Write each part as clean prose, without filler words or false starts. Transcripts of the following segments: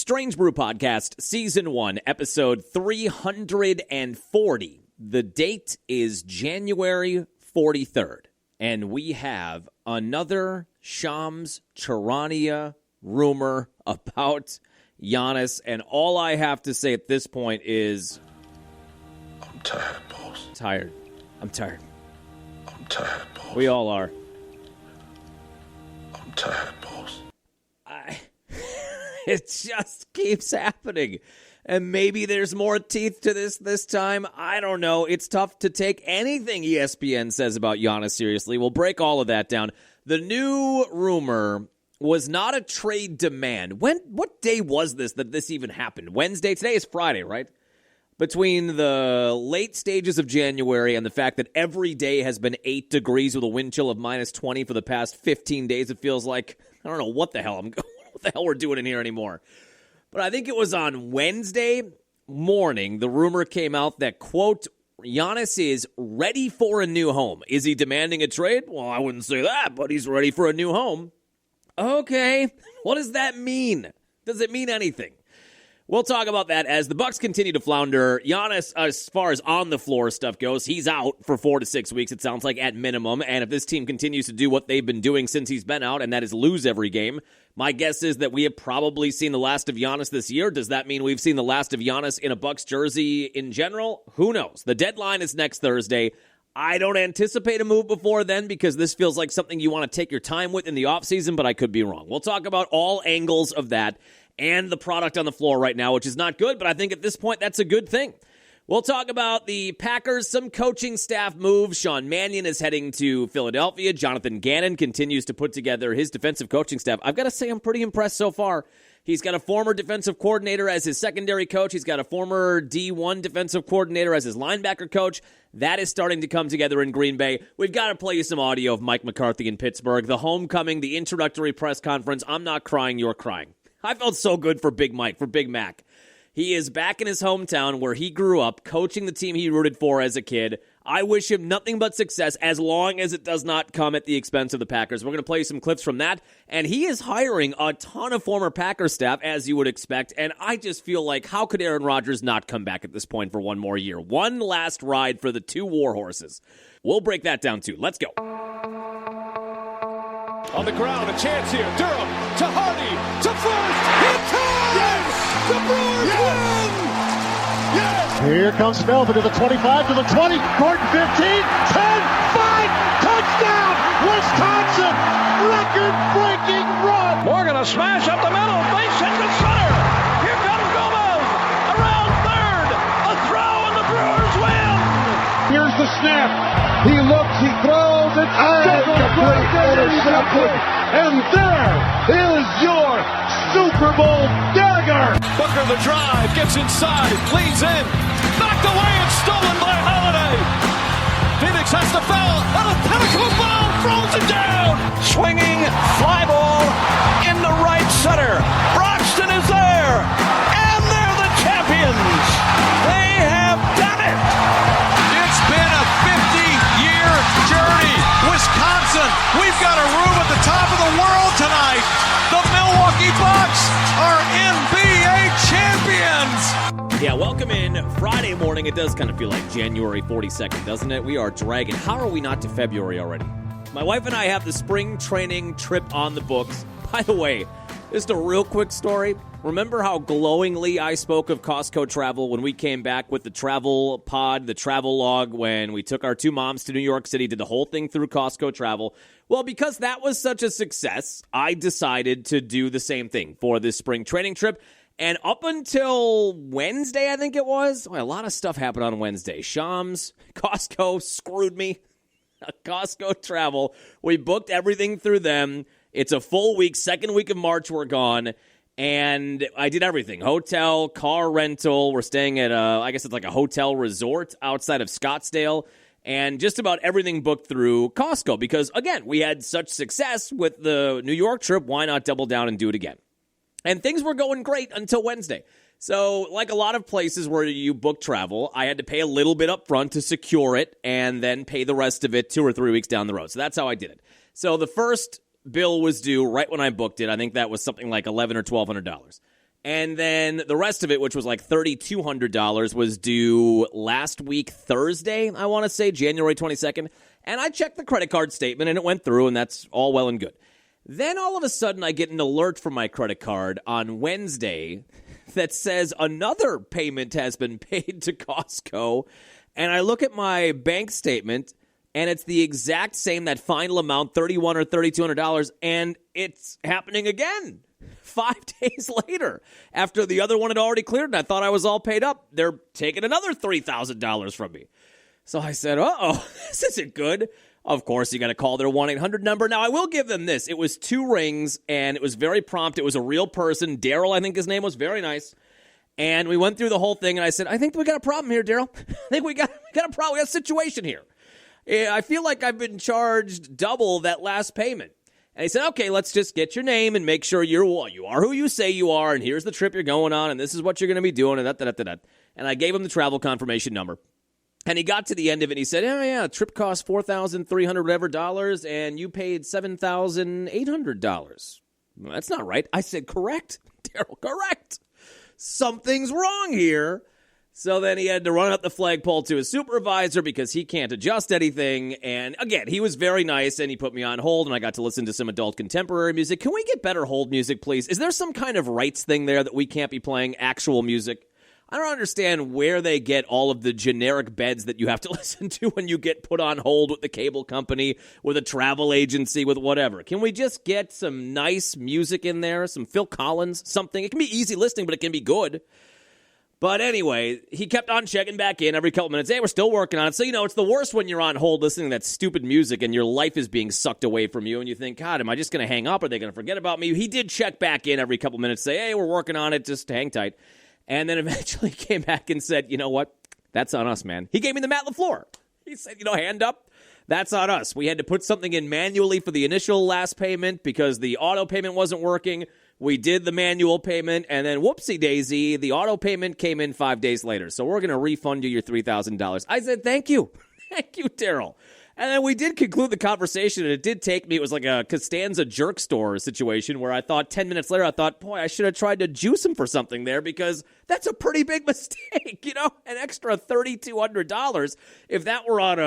Strange Brew Podcast, Season 1, Episode 340. The date is January 43rd, and we have another Shams Charania rumor about Giannis, and all I have to say at this point is... I'm tired, boss. I'm tired, boss. We all are. I'm tired, boss. It just keeps happening. And maybe there's more teeth to this time. I don't know. It's tough to take anything ESPN says about Giannis seriously. We'll break all of that down. The new rumor was not a trade demand. What day was this that this even happened? Wednesday? Today is Friday, right? Between the late stages of January and the fact that every day has been 8 degrees with a wind chill of minus 20 for the past 15 days, it feels like, I don't know what the hell we're doing in here anymore. But I think it was on Wednesday morning, the rumor came out that, quote, Giannis is ready for a new home. Is he demanding a trade? Well, I wouldn't say that, but he's ready for a new home. Okay, what does that mean? Does it mean anything? We'll talk about that as the Bucks continue to flounder. Giannis, as far as on-the-floor stuff goes, he's out for 4 to 6 weeks, it sounds like, at minimum. And if this team continues to do what they've been doing since he's been out, and that is lose every game, my guess is that we have probably seen the last of Giannis this year. Does that mean we've seen the last of Giannis in a Bucks jersey in general? Who knows? The deadline is next Thursday. I don't anticipate a move before then because this feels like something you want to take your time with in the offseason, but I could be wrong. We'll talk about all angles of that and the product on the floor right now, which is not good, but I think at this point that's a good thing. We'll talk about the Packers, some coaching staff moves. Sean Mannion is heading to Philadelphia. Jonathan Gannon continues to put together his defensive coaching staff. I've got to say I'm pretty impressed so far. He's got a former defensive coordinator as his secondary coach. He's got a former D1 defensive coordinator as his linebacker coach. That is starting to come together in Green Bay. We've got to play you some audio of Mike McCarthy in Pittsburgh, the homecoming, the introductory press conference. I'm not crying, you're crying. I felt so good for Big Mike, for Big Mac. He is back in his hometown where he grew up, coaching the team he rooted for as a kid. I wish him nothing but success as long as it does not come at the expense of the Packers. We're going to play some clips from that. And he is hiring a ton of former Packers staff, as you would expect. And I just feel like, how could Aaron Rodgers not come back at this point for one more year? One last ride for the two war horses. We'll break that down too. Let's go. On the ground, a chance here. Durham to Hardy to first. Hit time! Yes! The Brewers win! Yes! Here comes Melvin to the 25, to the 20, Gordon 15, 10, 5, touchdown! Wisconsin! Record-breaking run! Morgan a smash up the middle, base hit to center. Here comes Gomez around third. A throw and the Brewers win! Here's the snap. He looks, he throws, it's complete interception. And there is your Super Bowl dagger. Booker the drive, gets inside, leads in, knocked away and stolen by Holiday. Phoenix has to foul, and a pinnacle ball throws it down. Swinging fly ball in the right center. Broxton is there, and they're the champions. They have done it. It's been a 50-year journey. Wisconsin, we've got a room at the top of the world tonight. The Milwaukee Bucks are NBA champions. Yeah, welcome in Friday morning. It does kind of feel like January 42nd, doesn't it? We are dragging. How are we not to February already? My wife and I have the spring training trip on the books. By the way, just a real quick story. Remember how glowingly I spoke of Costco travel when we came back with the travel pod, the travel log, when we took our two moms to New York City, did the whole thing through Costco travel? Well, because that was such a success, I decided to do the same thing for this spring training trip. And up until Wednesday, I think it was, a lot of stuff happened on Wednesday. Shams, Costco screwed me. Costco travel. We booked everything through them. It's a full week, second week of March, we're gone. And I did everything. Hotel, car rental. We're staying at, I guess it's like a hotel resort outside of Scottsdale. And just about everything booked through Costco. Because, again, we had such success with the New York trip. Why not double down and do it again? And things were going great until Wednesday. So, like a lot of places where you book travel, I had to pay a little bit up front to secure it and then pay the rest of it 2 or 3 weeks down the road. So that's how I did it. So the first bill was due right when I booked it. I think that was something like $1,100 or $1,200. And then the rest of it, which was like $3,200, was due last week Thursday, I want to say, January 22nd. And I checked the credit card statement, and it went through, and that's all well and good. Then all of a sudden, I get an alert from my credit card on Wednesday that says another payment has been paid to Costco. And I look at my bank statement, and it's the exact same, that final amount, $3,100 or $3,200, and it's happening again 5 days later after the other one had already cleared, and I thought I was all paid up. They're taking another $3,000 from me. So I said, uh-oh, this isn't good. Of course, you got to call their 1-800 number. Now, I will give them this. It was 2 rings, and it was very prompt. It was a real person. Daryl, I think his name was, very nice. And we went through the whole thing, and I said, I think we got a problem here, Daryl. I think we got a problem. We got a situation here. I feel like I've been charged double that last payment. And he said, okay, let's just get your name and make sure you are who you say you are, and here's the trip you're going on, and this is what you're going to be doing, and that. And I gave him the travel confirmation number. And he got to the end of it, and he said, oh, yeah, trip cost $4,300 whatever dollars, and you paid $7,800. Well, that's not right. I said, correct, Daryl, correct. Something's wrong here. So then he had to run up the flagpole to his supervisor because he can't adjust anything. And again, he was very nice, and he put me on hold, and I got to listen to some adult contemporary music. Can we get better hold music, please? Is there some kind of rights thing there that we can't be playing actual music? I don't understand where they get all of the generic beds that you have to listen to when you get put on hold with the cable company, with a travel agency, with whatever. Can we just get some nice music in there, some Phil Collins, something? It can be easy listening, but it can be good. But anyway, he kept on checking back in every couple minutes. Hey, we're still working on it. So, it's the worst when you're on hold listening to that stupid music and your life is being sucked away from you, and you think, God, am I just going to hang up? Are they going to forget about me? He did check back in every couple minutes, say, hey, we're working on it, just hang tight. And then eventually came back and said, you know what? That's on us, man. He gave me the Matt LaFleur. He said, hand up. That's on us. We had to put something in manually for the initial last payment because the auto payment wasn't working. We did the manual payment, and then whoopsie daisy, the auto payment came in 5 days later. So we're going to refund you your $3,000. I said, thank you. Thank you, Daryl. And then we did conclude the conversation, and it did take me, it was like a Costanza jerk store situation where I thought 10 minutes later, boy, I should have tried to juice him for something there because that's a pretty big mistake, an extra $3,200. If that were on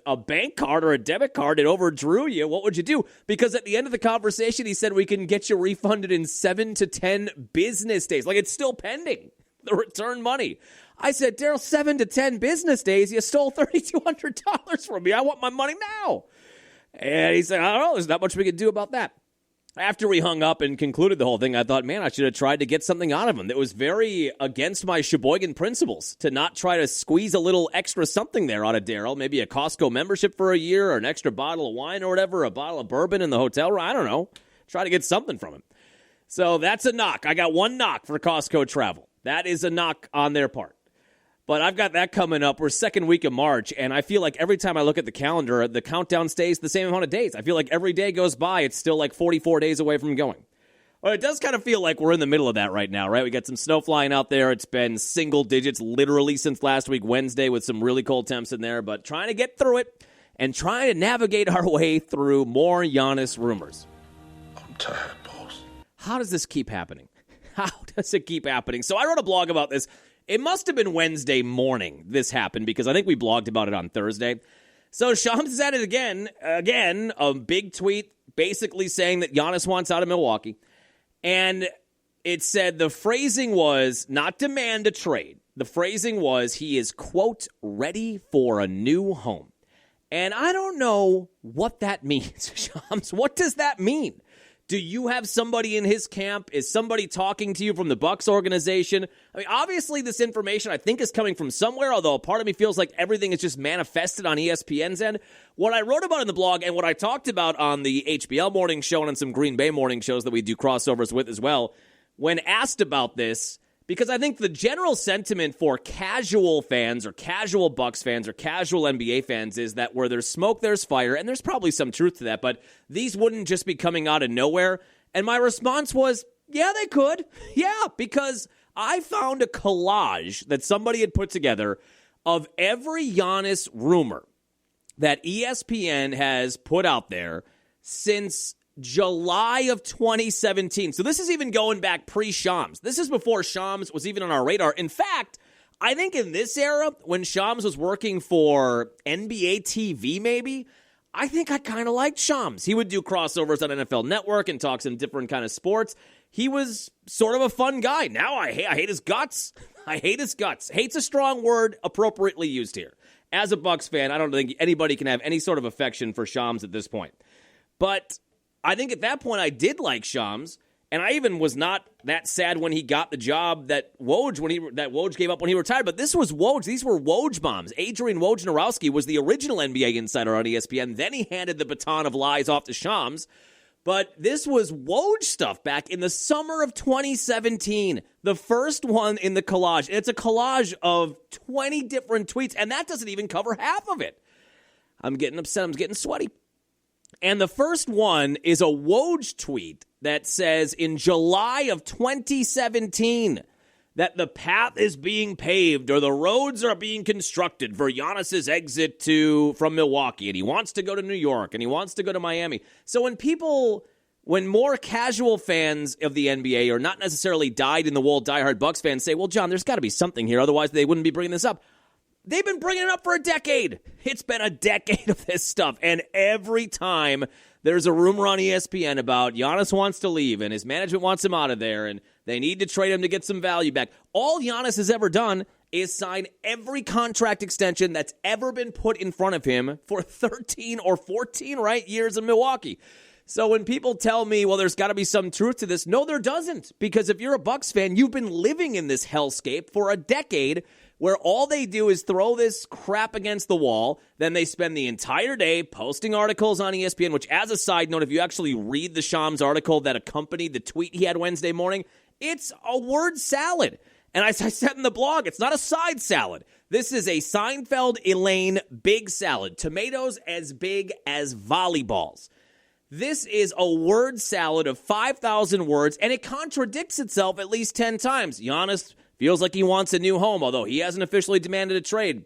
a bank card or a debit card, it overdrew you, what would you do? Because at the end of the conversation, he said we can get you refunded in 7 to 10 business days. Like, it's still pending, the return money. I said, Daryl, 7 to 10 business days, you stole $3,200 from me. I want my money now. And he said, I don't know, there's not much we could do about that. After we hung up and concluded the whole thing, I thought, man, I should have tried to get something out of him. That was very against my Sheboygan principles to not try to squeeze a little extra something there out of Daryl. Maybe a Costco membership for a year or an extra bottle of wine or whatever, a bottle of bourbon in the hotel room. I don't know. Try to get something from him. So that's a knock. I got one knock for Costco travel. That is a knock on their part. But I've got that coming up. We're second week of March, and I feel like every time I look at the calendar, the countdown stays the same amount of days. I feel like every day goes by, it's still like 44 days away from going. Well, it does kind of feel like we're in the middle of that right now, right? We got some snow flying out there. It's been single digits literally since last week, Wednesday, with some really cold temps in there. But trying to get through it and trying to navigate our way through more Giannis rumors. I'm tired, boss. How does this keep happening? How does it keep happening? So I wrote a blog about this. It must have been Wednesday morning this happened because I think we blogged about it on Thursday. So Shams said it again, a big tweet basically saying that Giannis wants out of Milwaukee. And it said the phrasing was not demand a trade. The phrasing was he is, quote, ready for a new home. And I don't know what that means, Shams. What does that mean? Do you have somebody in his camp? Is somebody talking to you from the Bucks organization? I mean, obviously this information I think is coming from somewhere, although a part of me feels like everything is just manifested on ESPN's end. What I wrote about in the blog and what I talked about on the HBL morning show and on some Green Bay morning shows that we do crossovers with as well, when asked about this, because I think the general sentiment for casual fans or casual Bucks fans or casual NBA fans is that where there's smoke, there's fire, and there's probably some truth to that, but these wouldn't just be coming out of nowhere. And my response was, yeah, they could. Yeah, because I found a collage that somebody had put together of every Giannis rumor that ESPN has put out there since July of 2017. So this is even going back pre-Shams. This is before Shams was even on our radar. In fact, I think in this era, when Shams was working for NBA TV maybe, I think I kind of liked Shams. He would do crossovers on NFL Network and talk some different kind of sports. He was sort of a fun guy. Now I hate his guts. I hate his guts. Hate's a strong word, appropriately used here. As a Bucks fan, I don't think anybody can have any sort of affection for Shams at this point. But I think at that point I did like Shams, and I even was not that sad when he got the job that Woj gave up when he retired. But this was Woj. These were Woj bombs. Adrian Wojnarowski was the original NBA insider on ESPN. Then he handed the baton of lies off to Shams. But this was Woj stuff back in the summer of 2017. The first one in the collage. It's a collage of 20 different tweets, and that doesn't even cover half of it. I'm getting upset. I'm getting sweaty. And the first one is a Woj tweet that says, in July of 2017, that the path is being paved or the roads are being constructed for Giannis's exit from Milwaukee, and he wants to go to New York, and he wants to go to Miami. So when more casual fans of the NBA, or not necessarily dyed-in-the-wool diehard Bucks fans, say, well, John, there's got to be something here, otherwise they wouldn't be bringing this up. They've been bringing it up for a decade. It's been a decade of this stuff. And every time there's a rumor on ESPN about Giannis wants to leave and his management wants him out of there and they need to trade him to get some value back, all Giannis has ever done is sign every contract extension that's ever been put in front of him for 13 or 14, years in Milwaukee. So when people tell me, well, there's got to be some truth to this, no, there doesn't. Because if you're a Bucks fan, you've been living in this hellscape for a decade where all they do is throw this crap against the wall. Then they spend the entire day posting articles on ESPN, which, as a side note, if you actually read the Shams article that accompanied the tweet he had Wednesday morning, it's a word salad. And as I said in the blog, it's not a side salad. This is a Seinfeld-Elaine big salad. Tomatoes as big as volleyballs. This is a word salad of 5,000 words, and it contradicts itself at least 10 times. Giannis feels like he wants a new home, although he hasn't officially demanded a trade.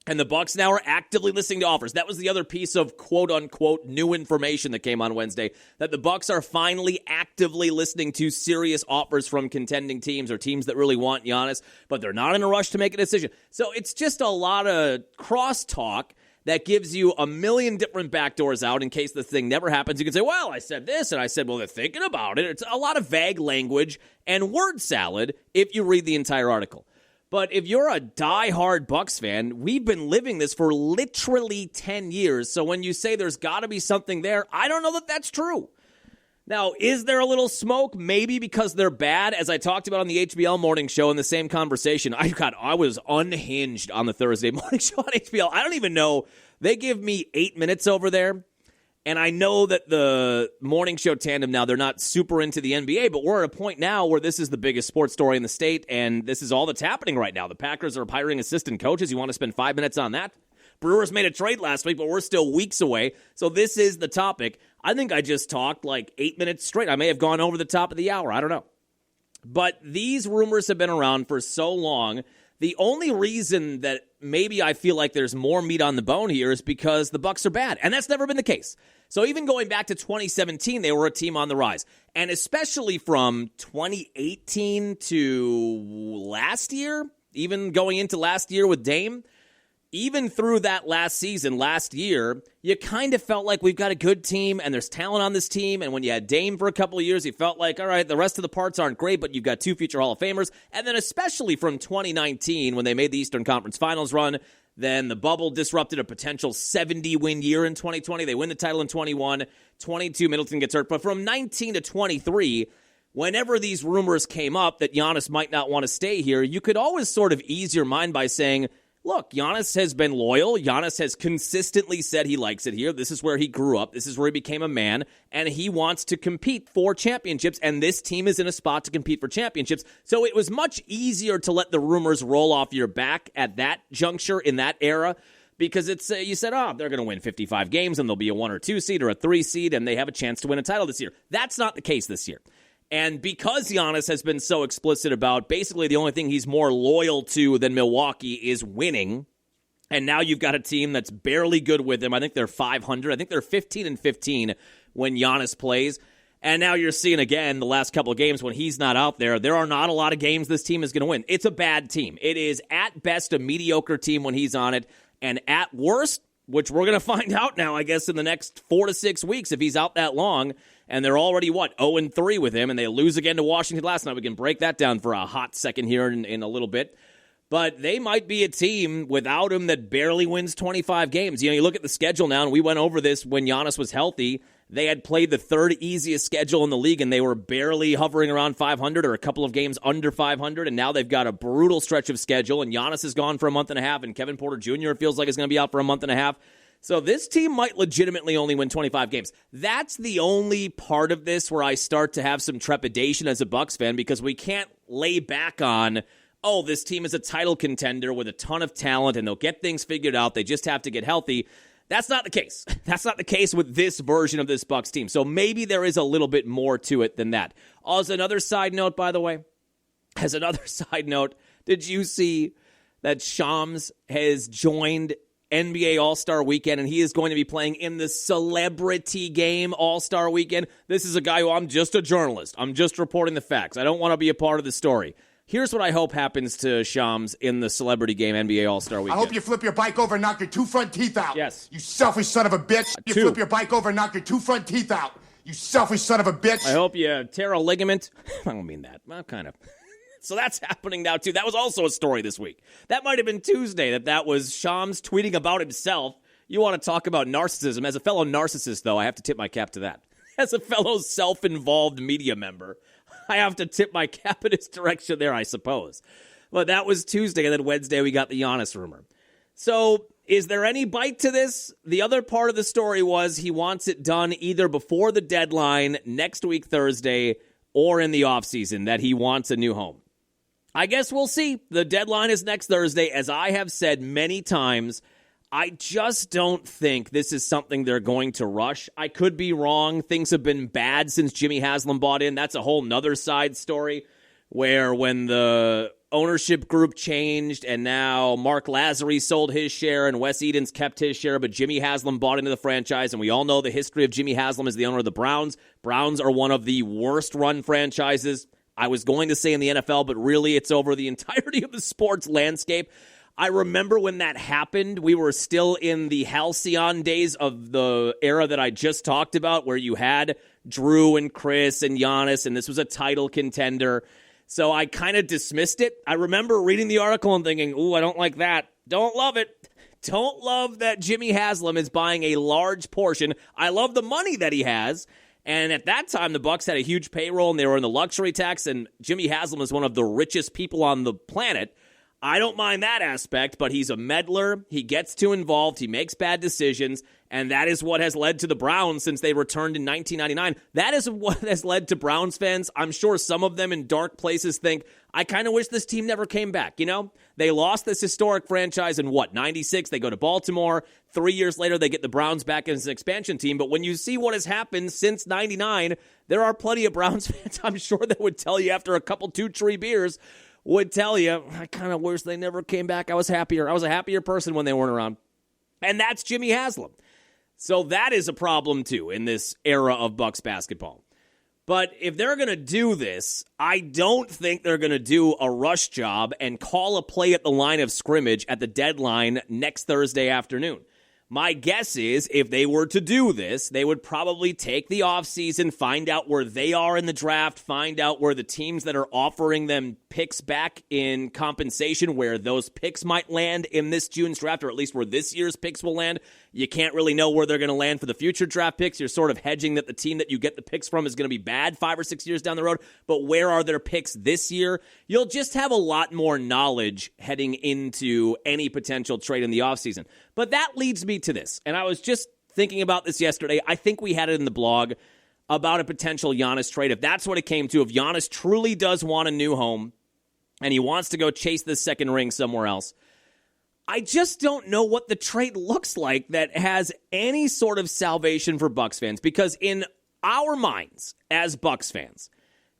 And the Bucks now are actively listening to offers. That was the other piece of quote-unquote new information that came on Wednesday, that the Bucks are finally actively listening to serious offers from contending teams or teams that really want Giannis, but they're not in a rush to make a decision. So it's just a lot of crosstalk that gives you a million different backdoors out in case this thing never happens. You can say, well, I said this, and I said, well, they're thinking about it. It's a lot of vague language and word salad if you read the entire article. But if you're a diehard Bucks fan, we've been living this for literally 10 years. So when you say there's got to be something there, I don't know that that's true. Now, is there a little smoke? Maybe because they're bad, as I talked about on the HBL morning show in the same conversation. I was unhinged on the Thursday morning show on HBL. I don't even know. They give me 8 minutes over there, and I know that the morning show tandem now, they're not super into the NBA, but we're at a point now where this is the biggest sports story in the state, and this is all that's happening right now. The Packers are hiring assistant coaches. You want to spend 5 minutes on that? Brewers made a trade last week, but we're still weeks away. So this is the topic. I think I just talked like 8 minutes straight. I may have gone over the top of the hour. I don't know. But these rumors have been around for so long. The only reason that maybe I feel like there's more meat on the bone here is because the Bucks are bad. And that's never been the case. So even going back to 2017, they were a team on the rise. And especially from 2018 to last year, even going into last year with Dame, even through that last year, you kind of felt like we've got a good team and there's talent on this team. And when you had Dame for a couple of years, you felt like, all right, the rest of the parts aren't great, but you've got two future Hall of Famers. And then especially from 2019, when they made the Eastern Conference Finals run, then the bubble disrupted a potential 70-win year in 2020. They win the title in 21. 22, Middleton gets hurt. But from 19 to 23, whenever these rumors came up that Giannis might not want to stay here, you could always sort of ease your mind by saying, look, Giannis has been loyal. Giannis has consistently said he likes it here. This is where he grew up. This is where he became a man, and he wants to compete for championships, and this team is in a spot to compete for championships. So it was much easier to let the rumors roll off your back at that juncture in that era because it's you said, they're going to win 55 games, and they'll be a 1 or 2 seed or a 3 seed, and they have a chance to win a title this year. That's not the case this year. And because Giannis has been so explicit about basically the only thing he's more loyal to than Milwaukee is winning, and now you've got a team that's barely good with him. I think they're 500. I think they're 15-15 when Giannis plays. And now you're seeing again the last couple of games when he's not out there, there are not a lot of games this team is going to win. It's a bad team. It is at best a mediocre team when he's on it, and at worst, which we're going to find out now, I guess, in the next 4 to 6 weeks if he's out that long, and they're already, 0-3 with him, and they lose again to Washington last night. We can break that down for a hot second here in a little bit. But they might be a team without him that barely wins 25 games. You look at the schedule now, and we went over this when Giannis was healthy. They had played the third easiest schedule in the league, and they were barely hovering around 500 or a couple of games under 500, and now they've got a brutal stretch of schedule, and Giannis is gone for a month and a half, and Kevin Porter Jr. feels like he's going to be out for a month and a half. So this team might legitimately only win 25 games. That's the only part of this where I start to have some trepidation as a Bucks fan, because we can't lay back on, this team is a title contender with a ton of talent, and they'll get things figured out. They just have to get healthy. That's not the case. That's not the case with this version of this Bucks team. So maybe there is a little bit more to it than that. As another side note, by the way, did you see that Shams has joined NBA All-Star Weekend, and he is going to be playing in the Celebrity Game All-Star Weekend? This is a guy who, I'm just a journalist. I'm just reporting the facts. I don't want to be a part of the story. Here's what I hope happens to Shams in the Celebrity Game NBA All-Star Weekend. I hope you flip your bike over and knock your 2 front teeth out. Yes. You selfish son of a bitch. You flip your bike over and knock your 2 front teeth out. You selfish son of a bitch. I hope you tear a ligament. I don't mean that. Well, kind of. So that's happening now, too. That was also a story this week. That might have been Tuesday that was Shams tweeting about himself. You want to talk about narcissism. As a fellow narcissist, though, I have to tip my cap to that. As a fellow self-involved media member, I have to tip my cap in his direction there, I suppose. But that was Tuesday, and then Wednesday we got the Giannis rumor. So is there any bite to this? The other part of the story was he wants it done either before the deadline, next week Thursday, or in the offseason, that he wants a new home. I guess we'll see. The deadline is next Thursday. As I have said many times, I just don't think this is something they're going to rush. I could be wrong. Things have been bad since Jimmy Haslam bought in. That's a whole nother side story where when the ownership group changed and now Mark Lazary sold his share and Wes Edens kept his share, but Jimmy Haslam bought into the franchise, and we all know the history of Jimmy Haslam as the owner of the Browns. Browns are one of the worst-run franchises, I was going to say in the NFL, but really it's over the entirety of the sports landscape. I remember when that happened, we were still in the halcyon days of the era that I just talked about, where you had Drew and Chris and Giannis, and this was a title contender. So I kind of dismissed it. I remember reading the article and thinking, ooh, I don't like that. Don't love it. Don't love that Jimmy Haslam is buying a large portion. I love the money that he has. And at that time, the Bucks had a huge payroll, and they were in the luxury tax, and Jimmy Haslam is one of the richest people on the planet. I don't mind that aspect, but he's a meddler. He gets too involved. He makes bad decisions, and that is what has led to the Browns since they returned in 1999. That is what has led to Browns fans. I'm sure some of them in dark places think, I kind of wish this team never came back, you know? They lost this historic franchise in, 96? They go to Baltimore. 3 years later, they get the Browns back as an expansion team. But when you see what has happened since 99, there are plenty of Browns fans, I'm sure, that would tell you after a couple 2-3 beers, would tell you, I kind of wish they never came back. I was happier. I was a happier person when they weren't around. And that's Jimmy Haslam. So that is a problem, too, in this era of Bucks basketball. But if they're going to do this, I don't think they're going to do a rush job and call a play at the line of scrimmage at the deadline next Thursday afternoon. My guess is if they were to do this, they would probably take the offseason, find out where they are in the draft, find out where the teams that are offering them picks back in compensation, where those picks might land in this June's draft, or at least where this year's picks will land. You can't really know where they're going to land for the future draft picks. You're sort of hedging that the team that you get the picks from is going to be bad 5 or 6 years down the road. But where are their picks this year? You'll just have a lot more knowledge heading into any potential trade in the offseason. But that leads me to this, and I was just thinking about this yesterday. I think we had it in the blog about a potential Giannis trade. If that's what it came to, if Giannis truly does want a new home and he wants to go chase this second ring somewhere else, I just don't know what the trade looks like that has any sort of salvation for Bucks fans, because in our minds as Bucks fans,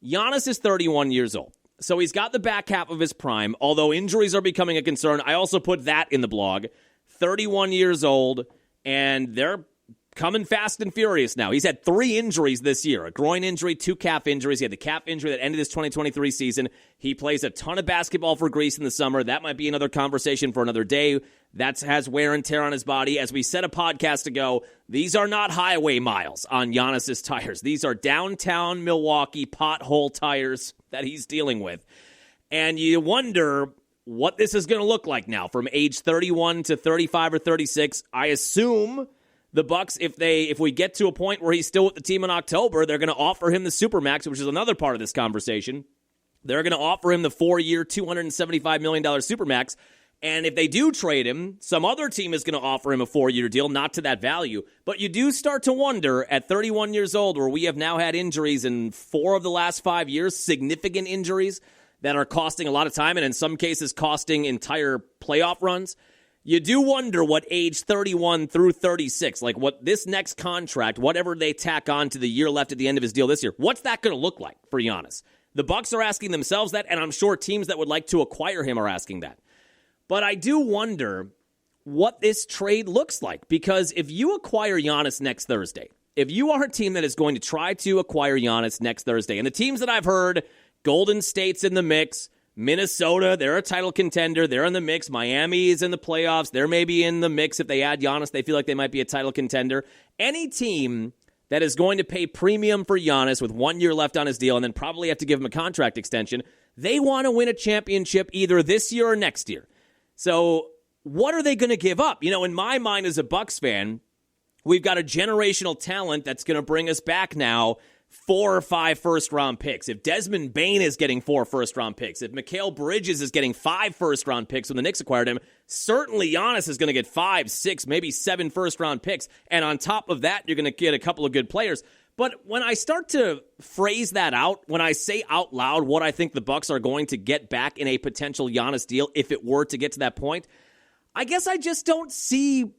Giannis is 31 years old. So he's got the back half of his prime, although injuries are becoming a concern. I also put that in the blog. 31 years old, and they're coming fast and furious now. He's had 3 injuries this year, a groin injury, 2 calf injuries. He had the calf injury that ended his 2023 season. He plays a ton of basketball for Greece in the summer. That might be another conversation for another day. That has wear and tear on his body. As we said a podcast ago, these are not highway miles on Giannis's tires. These are downtown Milwaukee pothole tires that he's dealing with. And you wonder what this is going to look like now from age 31 to 35 or 36. I assume the Bucks, if we get to a point where he's still with the team in October, they're going to offer him the Supermax, which is another part of this conversation. They're going to offer him the 4-year, $275 million Supermax. And if they do trade him, some other team is going to offer him a 4-year deal, not to that value. But you do start to wonder at 31 years old, where we have now had injuries in 4 of the last 5 years, significant injuries that are costing a lot of time and in some cases costing entire playoff runs. You do wonder what age 31 through 36, like what this next contract, whatever they tack on to the year left at the end of his deal this year, what's that going to look like for Giannis? The Bucks are asking themselves that, and I'm sure teams that would like to acquire him are asking that. But I do wonder what this trade looks like, because if you acquire Giannis next Thursday, if you are a team that is going to try to acquire Giannis next Thursday, and the teams that I've heard, Golden State's in the mix, Minnesota, they're a title contender. They're in the mix. Miami is in the playoffs. They're maybe in the mix. If they add Giannis, they feel like they might be a title contender. Any team that is going to pay premium for Giannis with 1 year left on his deal and then probably have to give him a contract extension, they want to win a championship either this year or next year. So what are they going to give up? You know, in my mind as a Bucks fan, we've got a generational talent that's going to bring us back now 4 or 5 first-round picks. If Desmond Bane is getting 4 first-round picks, if Mikal Bridges is getting 5 first-round picks when the Knicks acquired him, certainly Giannis is going to get 5, 6, maybe 7 first-round picks. And on top of that, you're going to get a couple of good players. But when I start to phrase that out, when I say out loud what I think the Bucks are going to get back in a potential Giannis deal if it were to get to that point, I guess I just don't see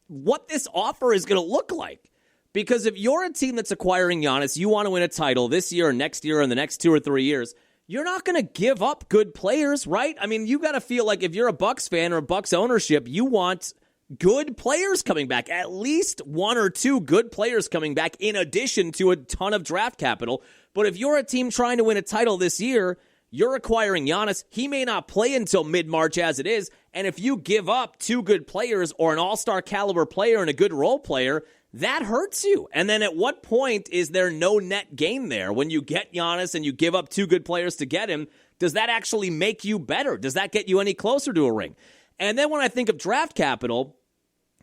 what this offer is going to look like. Because if you're a team that's acquiring Giannis, you want to win a title this year or next year or in the next 2 or 3 years, you're not going to give up good players, right? I mean, you got to feel like if you're a Bucks fan or a Bucks ownership, you want good players coming back, at least 1 or 2 good players coming back in addition to a ton of draft capital. But if you're a team trying to win a title this year, you're acquiring Giannis. He may not play until mid-March as it is. And if you give up 2 good players or an all-star caliber player and a good role player, that hurts you. And then at what point is there no net gain there? When you get Giannis and you give up 2 good players to get him, does that actually make you better? Does that get you any closer to a ring? And then when I think of draft capital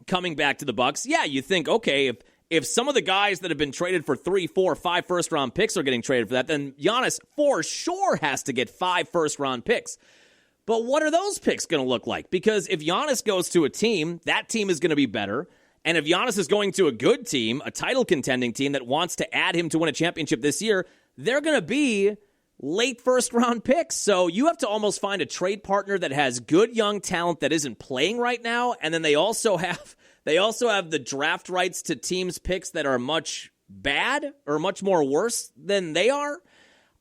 coming back to the Bucks, yeah, you think, okay, if some of the guys that have been traded for 3, 4, 5 first-round picks are getting traded for that, then Giannis for sure has to get 5 first-round picks. But what are those picks going to look like? Because if Giannis goes to a team, that team is going to be better. And if Giannis is going to a good team, a title-contending team that wants to add him to win a championship this year, they're going to be late first-round picks. So you have to almost find a trade partner that has good young talent that isn't playing right now, and then they also have the draft rights to teams' picks that are much bad or much more worse than they are.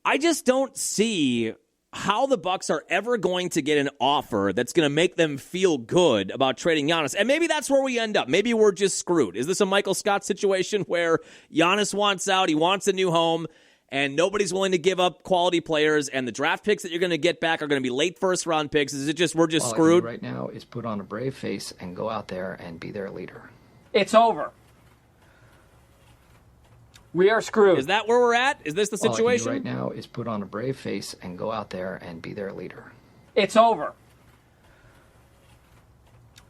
I just don't see how the Bucks are ever going to get an offer that's going to make them feel good about trading Giannis. And maybe that's where we end up. Maybe we're just screwed. Is this a Michael Scott situation where Giannis wants out, he wants a new home, and nobody's willing to give up quality players, and the draft picks that you're going to get back are going to be late first-round picks? Is it just we're just screwed? All I do right now is put on a brave face and go out there and be their leader. It's over. We are screwed. Is that where we're at? Is this the situation? All I can do right now is put on a brave face and go out there and be their leader. It's over.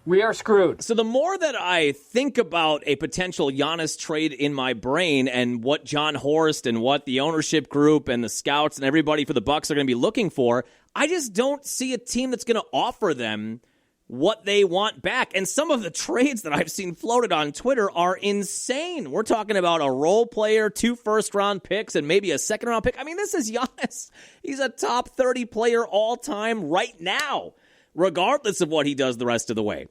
We are screwed. So the more that I think about a potential Giannis trade in my brain and what John Horst and what the ownership group and the scouts and everybody for the Bucks are going to be looking for, I just don't see a team that's going to offer them what they want back. And some of the trades that I've seen floated on Twitter are insane. We're talking about a role player, 2 first-round picks, and maybe a second-round pick. I mean, this is Giannis. He's a top 30 player all time right now, regardless of what he does the rest of the way.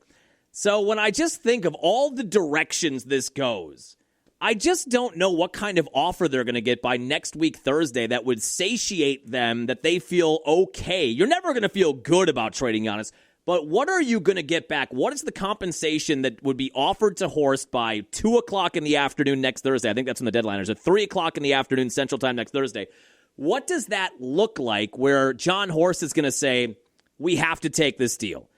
So when I just think of all the directions this goes, I just don't know what kind of offer they're going to get by next week, Thursday, that would satiate them, that they feel okay. You're never going to feel good about trading Giannis. But what are you going to get back? What is the compensation that would be offered to Horst by 2 o'clock in the afternoon next Thursday? I think that's when the deadline is. At 3 o'clock in the afternoon Central Time next Thursday. What does that look like where John Horst is going to say, we have to take this deal?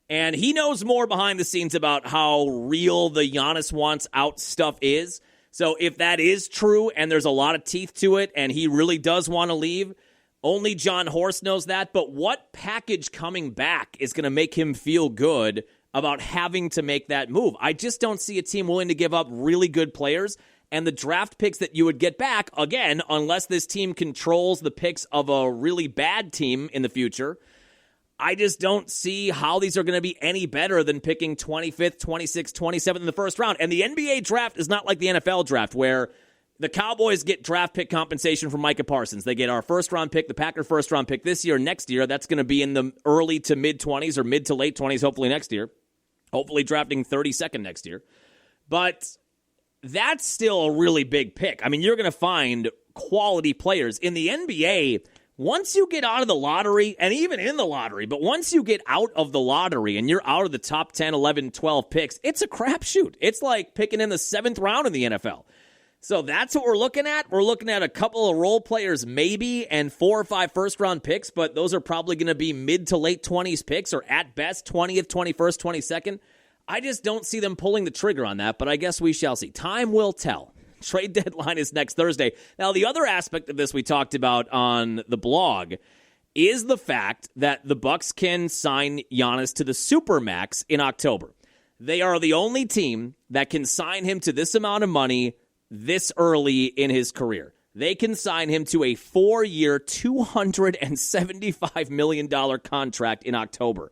And he knows more behind the scenes about how real the Giannis wants out stuff is. So if that is true and there's a lot of teeth to it and he really does want to leave, only John Horst knows that. But what package coming back is going to make him feel good about having to make that move? I just don't see a team willing to give up really good players. And the draft picks that you would get back, again, unless this team controls the picks of a really bad team in the future, I just don't see how these are going to be any better than picking 25th, 26th, 27th in the first round. And the NBA draft is not like the NFL draft where the Cowboys get draft pick compensation from Micah Parsons. They get our first-round pick, the Packer first-round pick this year. Next year, that's going to be in the early to mid-20s or mid to late 20s, hopefully next year. Hopefully drafting 32nd next year. But that's still a really big pick. I mean, you're going to find quality players. In the NBA, once you get out of the lottery, and even in the lottery, but once you get out of the lottery and you're out of the top 10, 11, 12 picks, it's a crapshoot. It's like picking in the 7th round in the NFL. So that's what we're looking at. We're looking at a couple of role players maybe and 4 or 5 first-round picks, but those are probably going to be mid to late 20s picks or at best 20th, 21st, 22nd. I just don't see them pulling the trigger on that, but I guess we shall see. Time will tell. Trade deadline is next Thursday. Now, the other aspect of this we talked about on the blog is the fact that the Bucks can sign Giannis to the Supermax in October. They are the only team that can sign him to this amount of money this early in his career. They can sign him to a 4-year, $275 million contract in October.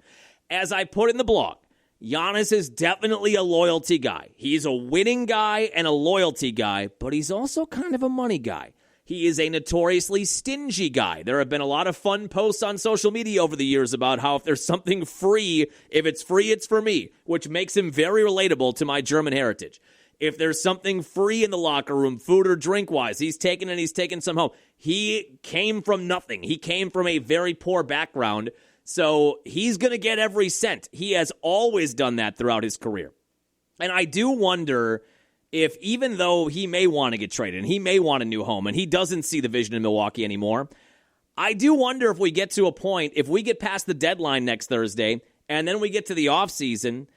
As I put in the blog, Giannis is definitely a loyalty guy. He's a winning guy and a loyalty guy, but he's also kind of a money guy. He is a notoriously stingy guy. There have been a lot of fun posts on social media over the years about how if there's something free, if it's free, it's for me, which makes him very relatable to my German heritage. If there's something free in the locker room, food or drink-wise, he's taken some home. He came from nothing. He came from a very poor background. So he's going to get every cent. He has always done that throughout his career. And I do wonder if even though he may want to get traded and he may want a new home and he doesn't see the vision in Milwaukee anymore, I do wonder if we get to a point, if we get past the deadline next Thursday and then we get to the offseason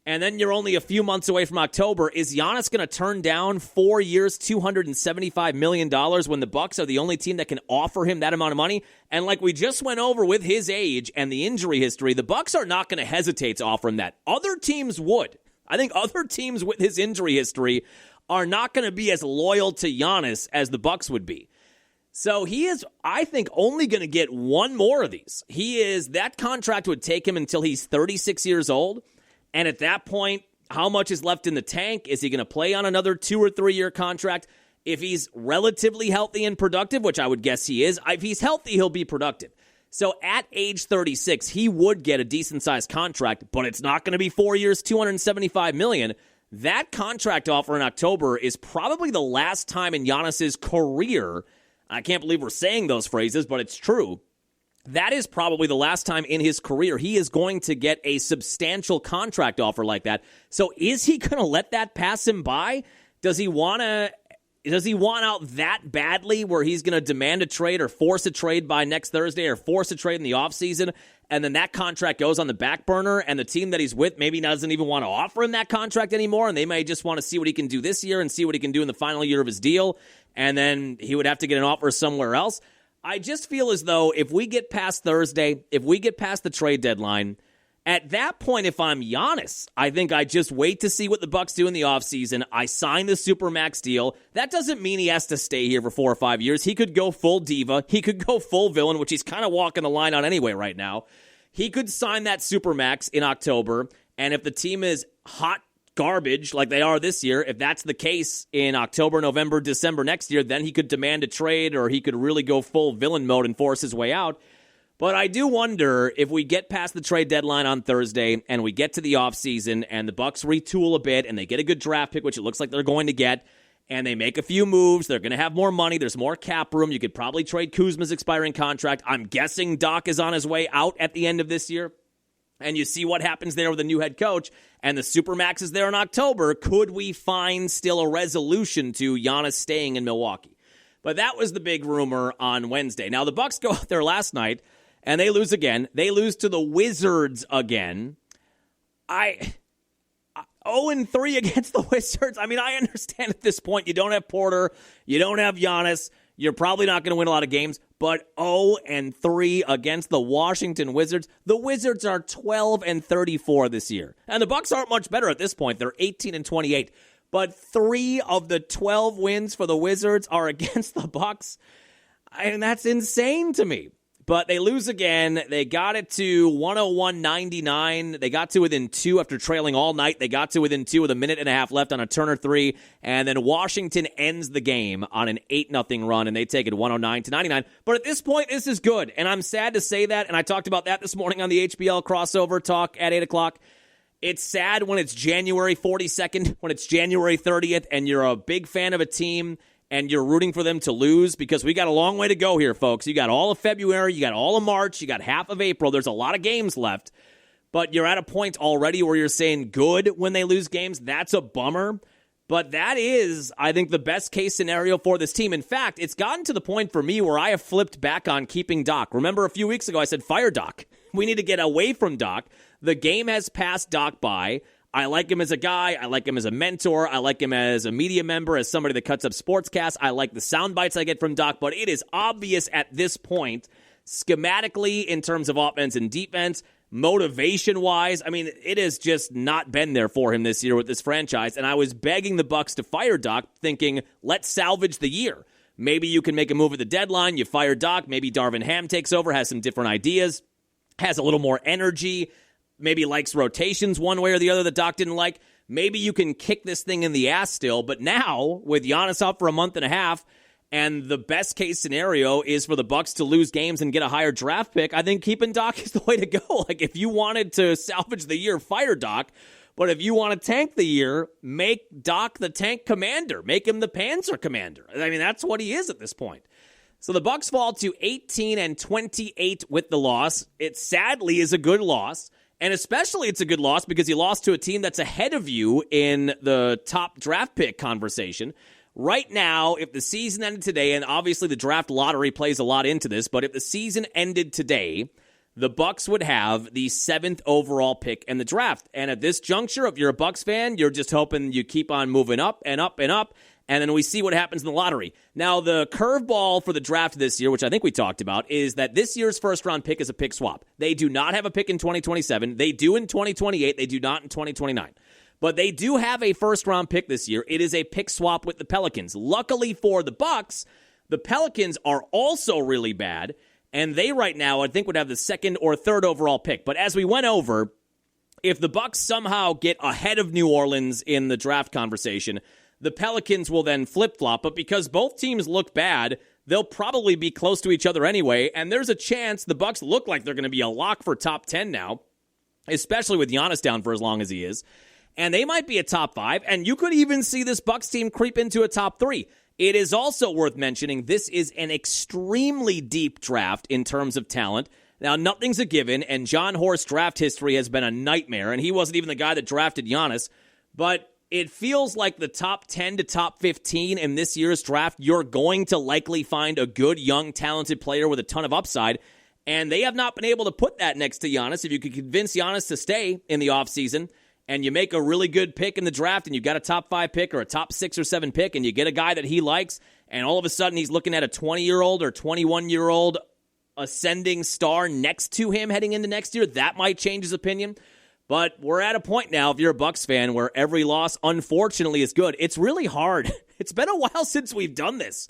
and then you're only a few months away from October, is Giannis going to turn down 4 years, $275 million when the Bucks are the only team that can offer him that amount of money? And like we just went over with his age and the injury history, the Bucks are not going to hesitate to offer him that. Other teams would. I think other teams with his injury history are not going to be as loyal to Giannis as the Bucks would be. So he is, I think, only going to get one more of these. That contract would take him until he's 36 years old. And at that point, how much is left in the tank? Is he going to play on another 2 or 3 year contract? If he's relatively healthy and productive, which I would guess he is, if he's healthy, he'll be productive. So at age 36, he would get a decent-sized contract, but it's not going to be 4 years, $275 million. That contract offer in October is probably the last time in Giannis's career, I can't believe we're saying those phrases, but it's true, that is probably the last time in his career he is going to get a substantial contract offer like that. So is he going to let that pass him by? Does he want out that badly where he's going to demand a trade or force a trade by next Thursday or force a trade in the offseason, and then that contract goes on the back burner and the team that he's with maybe doesn't even want to offer him that contract anymore, and they may just want to see what he can do this year and see what he can do in the final year of his deal, and then he would have to get an offer somewhere else? I just feel as though if we get past Thursday, if we get past the trade deadline, at that point, if I'm Giannis, I think I just wait to see what the Bucks do in the offseason. I sign the Supermax deal. That doesn't mean he has to stay here for 4 or 5 years. He could go full diva. He could go full villain, which he's kind of walking the line on anyway right now. He could sign that Supermax in October, and if the team is hot garbage like they are this year, if that's the case in October, November, December next year, then he could demand a trade or he could really go full villain mode and force his way out. But I do wonder if we get past the trade deadline on Thursday and we get to the offseason and the Bucks retool a bit and they get a good draft pick, which it looks like they're going to get, and they make a few moves, they're going to have more money, there's more cap room, you could probably trade Kuzma's expiring contract. I'm guessing Doc is on his way out at the end of this year. and you see what happens there with the new head coach, and the Supermax is there in October, could we find still a resolution to Giannis staying in Milwaukee? But that was the big rumor on Wednesday. Now, the Bucks go out there last night, and they lose again. They lose to the Wizards again. 0-3 against the Wizards. I mean, I understand at this point you don't have Porter, you don't have Giannis, you're probably not going to win a lot of games, but 0-3 against the Washington Wizards. The Wizards are 12-34 this year. And the Bucks aren't much better at this point. They're 18-28. But 3 of the 12 wins for the Wizards are against the Bucks. And that's insane to me. But they lose again. They got it to 101-99. They got to within 2 after trailing all night. They got to within 2 with a minute and a half left on a Turner 3. And then Washington ends the game on an 8-0 run, and they take it 109-99. But at this point, this is good. And I'm sad to say that. And I talked about that this morning on the HBL crossover talk at 8 o'clock. It's sad when it's January 42nd, when it's January 30th, and you're a big fan of a team and you're rooting for them to lose, because we got a long way to go here, folks. You got all of February, you got all of March, you got half of April. There's a lot of games left, but you're at a point already where you're saying good when they lose games. That's a bummer, but that is, I think, the best case scenario for this team. In fact, it's gotten to the point for me where I have flipped back on keeping Doc. Remember a few weeks ago I said fire Doc. We need to get away from Doc. The game has passed Doc by. I like him as a guy. I like him as a mentor. I like him as a media member, as somebody that cuts up sportscasts. I like the sound bites I get from Doc, but it is obvious at this point, schematically, in terms of offense and defense, motivation-wise, I mean, it has just not been there for him this year with this franchise, and I was begging the Bucks to fire Doc, thinking, let's salvage the year. Maybe you can make a move at the deadline. You fire Doc. Maybe Darvin Ham takes over, has some different ideas, has a little more energy, maybe likes rotations one way or the other that Doc didn't like. Maybe you can kick this thing in the ass still. But now, with Giannis out for a month and a half, and the best case scenario is for the Bucks to lose games and get a higher draft pick, I think keeping Doc is the way to go. Like, if you wanted to salvage the year, fire Doc. But if you want to tank the year, make Doc the tank commander. Make him the Panzer commander. I mean, that's what he is at this point. So the Bucks fall to 18-28 with the loss. It sadly is a good loss. And especially it's a good loss because you lost to a team that's ahead of you in the top draft pick conversation. Right now, if the season ended today, and obviously the draft lottery plays a lot into this, but if the season ended today, the Bucks would have the 7th overall pick in the draft. And at this juncture, if you're a Bucks fan, you're just hoping you keep on moving up and up and up, and then we see what happens in the lottery. Now, the curveball for the draft this year, which I think we talked about, is that this year's first-round pick is a pick swap. They do not have a pick in 2027. They do in 2028. They do not in 2029. But they do have a first-round pick this year. It is a pick swap with the Pelicans. Luckily for the Bucks, the Pelicans are also really bad, and they right now, I think, would have the 2nd or 3rd overall pick. But as we went over, if the Bucks somehow get ahead of New Orleans in the draft conversation, the Pelicans will then flip-flop, but because both teams look bad, they'll probably be close to each other anyway, and there's a chance the Bucks look like they're going to be a lock for top 10 now, especially with Giannis down for as long as he is, and they might be a top 5, and you could even see this Bucks team creep into a top 3. It is also worth mentioning this is an extremely deep draft in terms of talent. Now, nothing's a given, and John Horst's draft history has been a nightmare, and he wasn't even the guy that drafted Giannis, but it feels like the top 10 to top 15 in this year's draft, you're going to likely find a good, young, talented player with a ton of upside, and they have not been able to put that next to Giannis. If you could convince Giannis to stay in the offseason, and you make a really good pick in the draft, and you got a top 5 pick or a top 6 or 7 pick, and you get a guy that he likes, and all of a sudden he's looking at a 20-year-old or 21-year-old ascending star next to him heading into next year, that might change his opinion. But we're at a point now, if you're a Bucks fan, where every loss, unfortunately, is good. It's really hard. It's been a while since we've done this.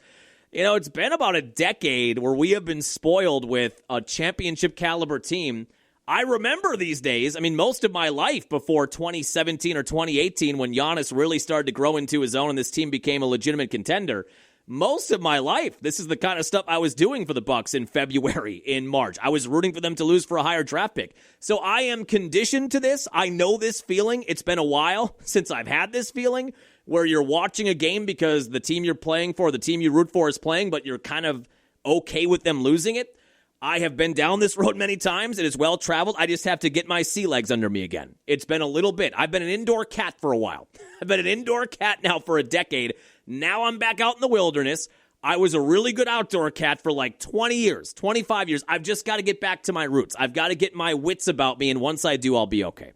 You know, it's been about a decade where we have been spoiled with a championship-caliber team. I remember these days, I mean, most of my life before 2017 or 2018, when Giannis really started to grow into his own and this team became a legitimate contender, most of my life, this is the kind of stuff I was doing for the Bucks in February, in March. I was rooting for them to lose for a higher draft pick. So I am conditioned to this. I know this feeling. It's been a while since I've had this feeling where you're watching a game because the team you're playing for, the team you root for is playing, but you're kind of okay with them losing it. I have been down this road many times. It is well traveled. I just have to get my sea legs under me again. It's been a little bit. I've been an indoor cat for a while. I've been an indoor cat now for a decade. Now I'm back out in the wilderness. I was a really good outdoor cat for like 20 years, 25 years. I've just got to get back to my roots. I've got to get my wits about me, and once I do, I'll be okay.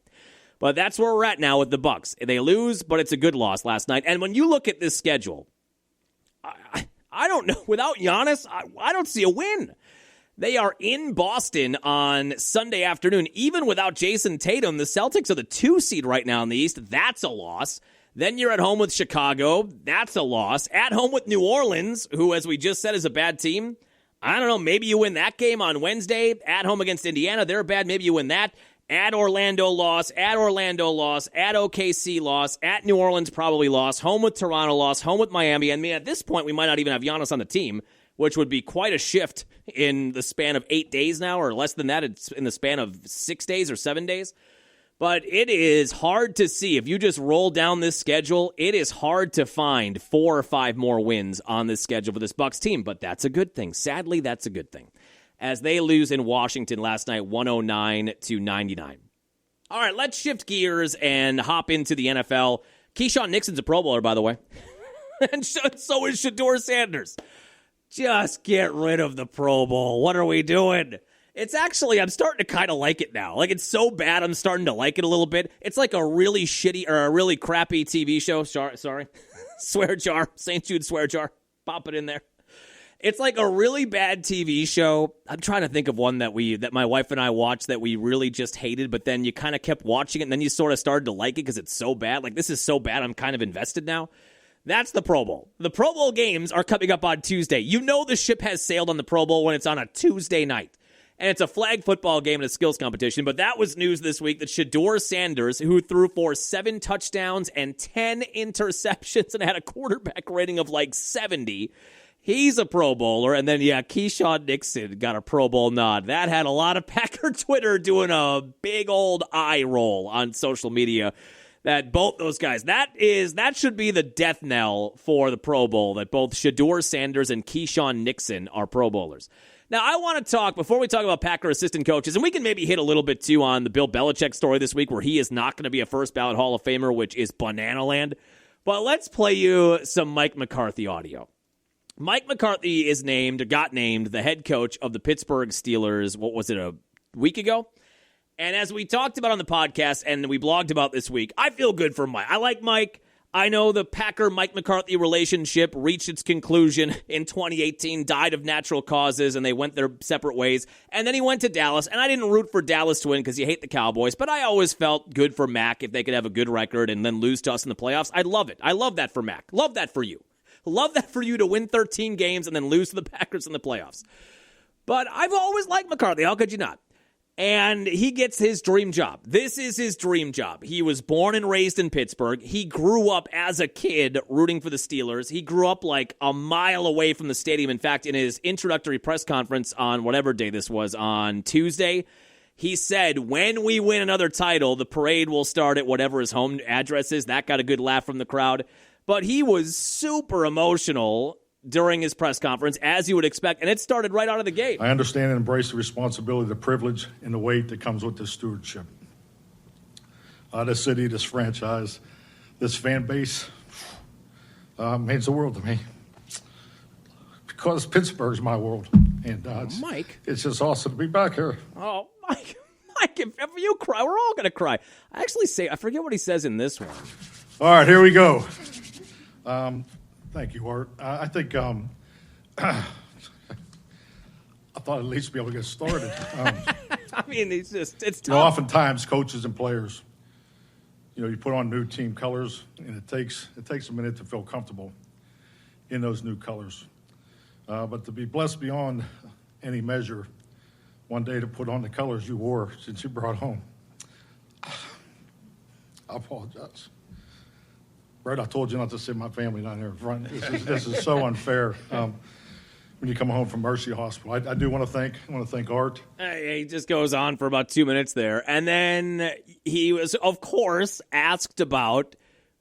But that's where we're at now with the Bucks. They lose, but it's a good loss last night. And when you look at this schedule, I don't know. Without Giannis, I don't see a win. They are in Boston on Sunday afternoon. Even without Jason Tatum, the Celtics are the 2 seed right now in the East. That's a loss. Then you're at home with Chicago. That's a loss. At home with New Orleans, who, as we just said, is a bad team. I don't know. Maybe you win that game on Wednesday. At home against Indiana, they're bad. Maybe you win that. At Orlando, loss. At Orlando, loss. At OKC, loss. At New Orleans, probably loss. Home with Toronto, loss. Home with Miami. I mean, at this point, we might not even have Giannis on the team, which would be quite a shift in the span of 8 days now, or less than that. It's in the span of 6 days or 7 days. But it is hard to see. If you just roll down this schedule, it is hard to find 4 or 5 more wins on this schedule for this Bucks team. But that's a good thing. Sadly, that's a good thing. As they lose in Washington last night, 109-99. All right, let's shift gears and hop into the NFL. Keyshawn Nixon's a Pro Bowler, by the way. And so is Shedeur Sanders. Just get rid of the Pro Bowl. What are we doing? It's actually, I'm starting to kind of like it now. Like, it's so bad, I'm starting to like it a little bit. It's like a really shitty or a really crappy TV show. Sorry. Swear jar. St. Jude swear jar. Pop it in there. It's like a really bad TV show. I'm trying to think of one that my wife and I watched that we really just hated, but then you kind of kept watching it, and then you sort of started to like it because it's so bad. Like, this is so bad, I'm kind of invested now. That's the Pro Bowl. The Pro Bowl games are coming up on Tuesday. You know the ship has sailed on the Pro Bowl when it's on a Tuesday night. And it's a flag football game and a skills competition. But that was news this week that Shedeur Sanders, who threw for 7 touchdowns and 10 interceptions and had a quarterback rating of like 70, he's a Pro Bowler. And then, Keyshawn Nixon got a Pro Bowl nod. That had a lot of Packer Twitter doing a big old eye roll on social media. That both those guys, that should be the death knell for the Pro Bowl, that both Shedeur Sanders and Keyshawn Nixon are Pro Bowlers. Now, I want to talk, before we talk about Packer assistant coaches, and we can maybe hit a little bit, too, on the Bill Belichick story this week, where he is not going to be a first-ballot Hall of Famer, which is banana land. But let's play you some Mike McCarthy audio. Mike McCarthy got named the head coach of the Pittsburgh Steelers, what was it, a week ago? And as we talked about on the podcast, and we blogged about this week, I feel good for Mike. I like Mike. I know the Packer-Mike McCarthy relationship reached its conclusion in 2018, died of natural causes, and they went their separate ways. And then he went to Dallas, and I didn't root for Dallas to win because you hate the Cowboys, but I always felt good for Mac if they could have a good record and then lose to us in the playoffs. I'd love it. I love that for Mac. Love that for you. Love that for you to win 13 games and then lose to the Packers in the playoffs. But I've always liked McCarthy. How could you not? And he gets his dream job. This is his dream job. He was born and raised in Pittsburgh. He grew up as a kid rooting for the Steelers. He grew up like a mile away from the stadium. In fact, in his introductory press conference on whatever day this was, on Tuesday, he said, when we win another title, the parade will start at whatever his home address is. That got a good laugh from the crowd. But he was super emotional during his press conference, as you would expect, and it started right out of the gate. I understand and embrace the responsibility, the privilege, and the weight that comes with this stewardship. This city, this franchise, this fan base means the world to me. Because Pittsburgh's my world, and Mike, it's just awesome to be back here. Oh, Mike, if ever you cry, we're all going to cry. I forget what he says in this one. All right, here we go. Thank you, Art. I think I thought at least be able to get started. I mean, it's tough. Oftentimes coaches and players, you put on new team colors, and it takes a minute to feel comfortable in those new colors. But to be blessed beyond any measure, one day to put on the colors you wore since you brought home. I apologize. Right, I told you not to sit my family down here in front. This is so unfair. When you come home from Mercy Hospital, I do want to thank Art. He just goes on for about 2 minutes there, and then he was, of course, asked about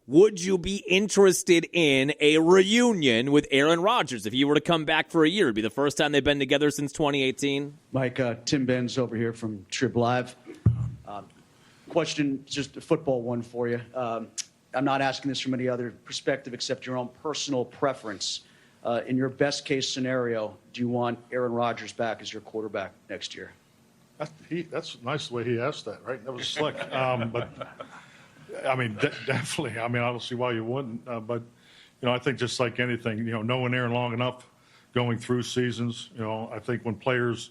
would you be interested in a reunion with Aaron Rodgers if he were to come back for a year? It'd be the first time they've been together since 2018. Mike, Tim Benz over here from Trib Live. Question, just a football one for you. I'm not asking this from any other perspective except your own personal preference. In your best case scenario, do you want Aaron Rodgers back as your quarterback next year? That's nice the way he asked that, right? That was slick. But I mean, definitely. I mean, I don't see why you wouldn't. But I think just like anything, knowing Aaron long enough, going through seasons, I think when players,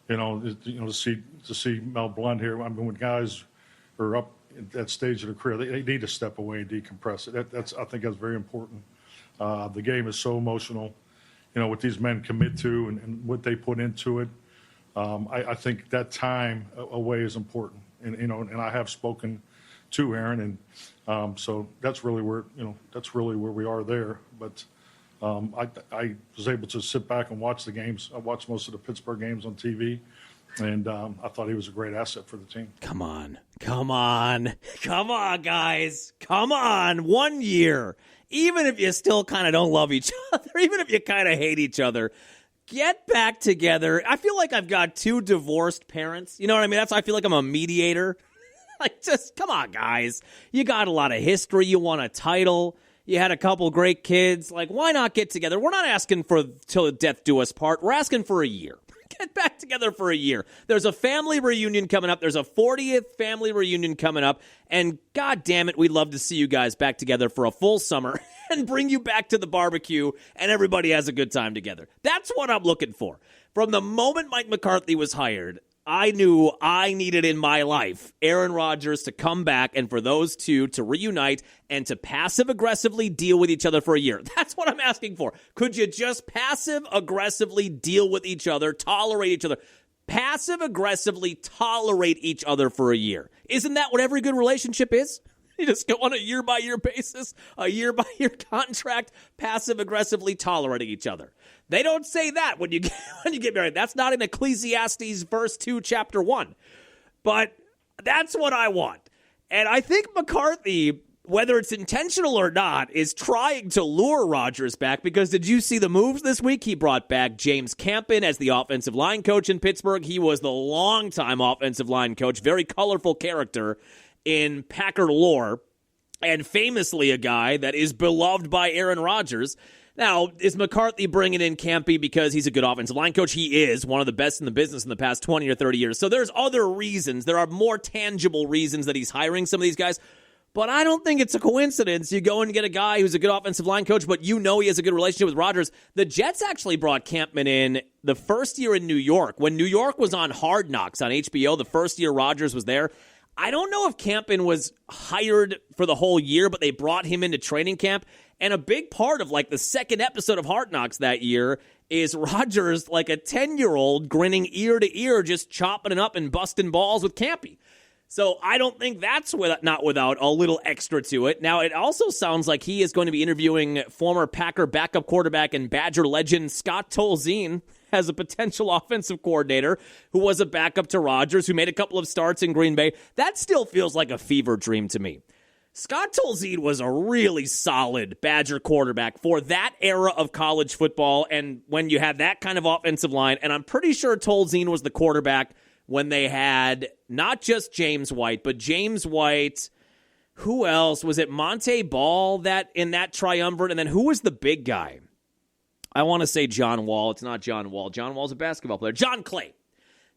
to see Mel Blunt here, I mean, when guys are up at that stage of their career, they need to step away and decompress. I think that's very important. The game is so emotional, what these men commit to and what they put into it. I think that time away is important, and I have spoken to Aaron, and so that's really where we are there. But I was able to sit back and watch the games. I watched most of the Pittsburgh games on TV, and I thought he was a great asset for the team. Come on, guys. Come on, 1 year. Even if you still kind of don't love each other, even if you kind of hate each other, get back together. I feel like I've got two divorced parents. You know what I mean? That's why I feel like I'm a mediator. Like, just come on, guys. You got a lot of history. You won a title. You had a couple great kids. Like, why not get together? We're not asking for till death do us part. We're asking for a year. Get back together for a year. There's a family reunion coming up. There's a 40th family reunion coming up. And God damn it, we'd love to see you guys back together for a full summer and bring you back to the barbecue and everybody has a good time together. That's what I'm looking for. From the moment Mike McCarthy was hired, I knew I needed in my life Aaron Rodgers to come back and for those two to reunite and to passive-aggressively deal with each other for a year. That's what I'm asking for. Could you just passive-aggressively deal with each other, tolerate each other? Passive-aggressively tolerate each other for a year. Isn't that what every good relationship is? You just go on a year-by-year basis, a year-by-year contract, passive-aggressively tolerating each other. They don't say that when you get married. That's not in Ecclesiastes verse 2, chapter 1. But that's what I want. And I think McCarthy, whether it's intentional or not, is trying to lure Rodgers back because did you see the moves this week? He brought back James Campen as the offensive line coach in Pittsburgh. He was the longtime offensive line coach, very colorful character in Packer lore, and famously a guy that is beloved by Aaron Rodgers. Now, is McCarthy bringing in Campy because he's a good offensive line coach? He is one of the best in the business in the past 20 or 30 years. So there's other reasons. There are more tangible reasons that he's hiring some of these guys. But I don't think it's a coincidence. You go and get a guy who's a good offensive line coach, but you know he has a good relationship with Rodgers. The Jets actually brought Campman in the first year in New York. When New York was on Hard Knocks on HBO, the first year Rodgers was there. I don't know if Campen was hired for the whole year, but they brought him into training camp. And a big part of like the second episode of Hard Knocks that year is Rodgers like a 10-year-old grinning ear to ear, just chopping it up and busting balls with Campy. So I don't think that's not without a little extra to it. Now, it also sounds like he is going to be interviewing former Packer backup quarterback and Badger legend Scott Tolzien as a potential offensive coordinator who was a backup to Rodgers, who made a couple of starts in Green Bay. That still feels like a fever dream to me. Scott Tolzien was a really solid Badger quarterback for that era of college football, and when you had that kind of offensive line, and I'm pretty sure Tolzien was the quarterback when they had not just James White, but James White, who else? Was it Monte Ball that in that triumvirate? And then who was the big guy? I want to say John Wall. It's not John Wall. John Wall's a basketball player. John Clay.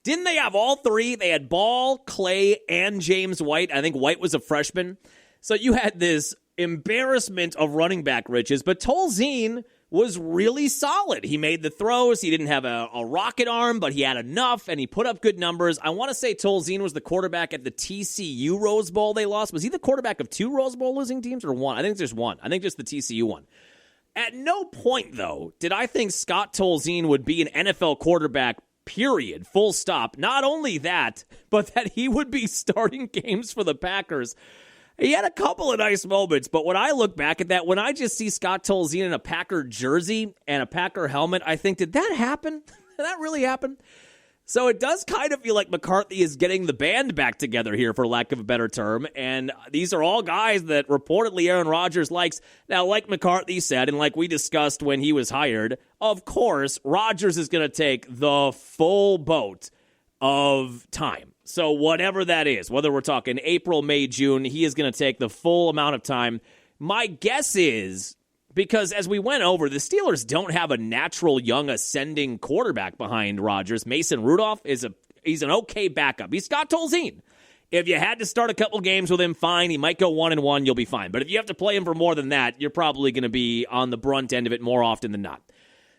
Didn't they have all three? They had Ball, Clay, and James White. I think White was a freshman. So you had this embarrassment of running back riches, but Tolzien was really solid. He made the throws. He didn't have a rocket arm, but he had enough, and he put up good numbers. I want to say Tolzien was the quarterback at the TCU Rose Bowl they lost. Was he the quarterback of two Rose Bowl losing teams or one? I think there's one. I think just the TCU one. At no point, though, did I think Scott Tolzien would be an NFL quarterback, period, full stop. Not only that, but that he would be starting games for the Packers. He had a couple of nice moments, but when I look back at that, when I just see Scott Tolzien in a Packer jersey and a Packer helmet, I think, did that happen? Did that really happen? So it does kind of feel like McCarthy is getting the band back together here, for lack of a better term. And these are all guys that reportedly Aaron Rodgers likes. Now, like McCarthy said, and like we discussed when he was hired, of course, Rodgers is going to take the full boat of time. So whatever that is, whether we're talking April, May, June, he is going to take the full amount of time. My guess is, because as we went over, the Steelers don't have a natural young ascending quarterback behind Rodgers. Mason Rudolph he's an okay backup. He's Scott Tolzien. If you had to start a couple games with him, fine. He might go 1-1, you'll be fine. But if you have to play him for more than that, you're probably going to be on the brunt end of it more often than not.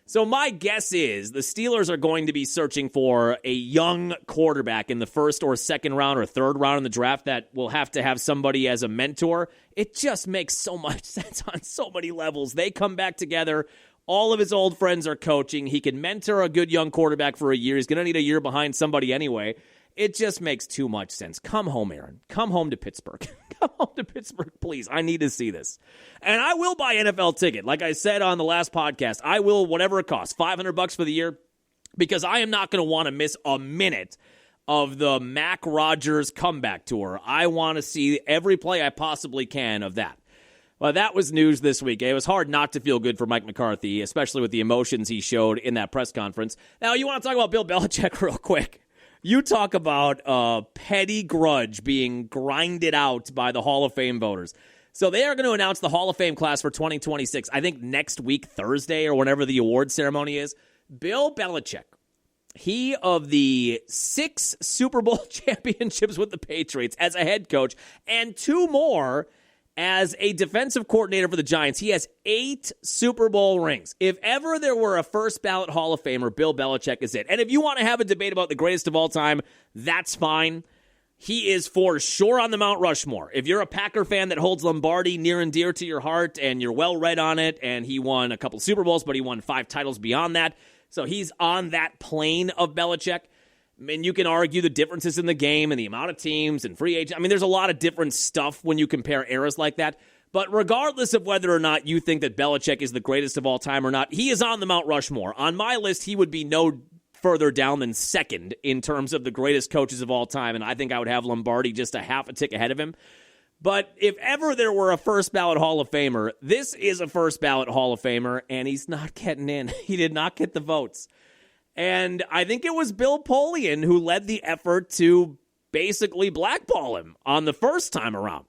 So my guess is the Steelers are going to be searching for a young quarterback in the first or second round or third round in the draft that will have to have somebody as a mentor. It just makes so much sense on so many levels. They come back together. All of his old friends are coaching. He can mentor a good young quarterback for a year. He's going to need a year behind somebody anyway. It just makes too much sense. Come home, Aaron. Come home to Pittsburgh. Come home to Pittsburgh, please. I need to see this. And I will buy NFL ticket. Like I said on the last podcast, I will, whatever it costs, $500 for the year, because I am not going to want to miss a minute of the Mac Rodgers comeback tour. I want to see every play I possibly can of that. Well, that was news this week. It was hard not to feel good for Mike McCarthy, especially with the emotions he showed in that press conference. Now, you want to talk about Bill Belichick real quick. You talk about a petty grudge being grinded out by the Hall of Fame voters. So they are going to announce the Hall of Fame class for 2026, I think next week, Thursday, or whenever the award ceremony is. Bill Belichick, he of the 6 Super Bowl championships with the Patriots as a head coach and 2 more as a defensive coordinator for the Giants. He has 8 Super Bowl rings. If ever there were a first ballot Hall of Famer, Bill Belichick is it. And if you want to have a debate about the greatest of all time, that's fine. He is for sure on the Mount Rushmore. If you're a Packer fan that holds Lombardi near and dear to your heart and you're well read on it, and he won a couple Super Bowls, but he won 5 titles beyond that. So he's on that plane of Belichick. I mean, you can argue the differences in the game and the amount of teams and free agents. I mean, there's a lot of different stuff when you compare eras like that. But regardless of whether or not you think that Belichick is the greatest of all time or not, he is on the Mount Rushmore. On my list, he would be no further down than second in terms of the greatest coaches of all time, and I think I would have Lombardi just a half a tick ahead of him. But if ever there were a first ballot Hall of Famer, this is a first ballot Hall of Famer, and he's not getting in. He did not get the votes. And I think it was Bill Polian who led the effort to basically blackball him on the first time around.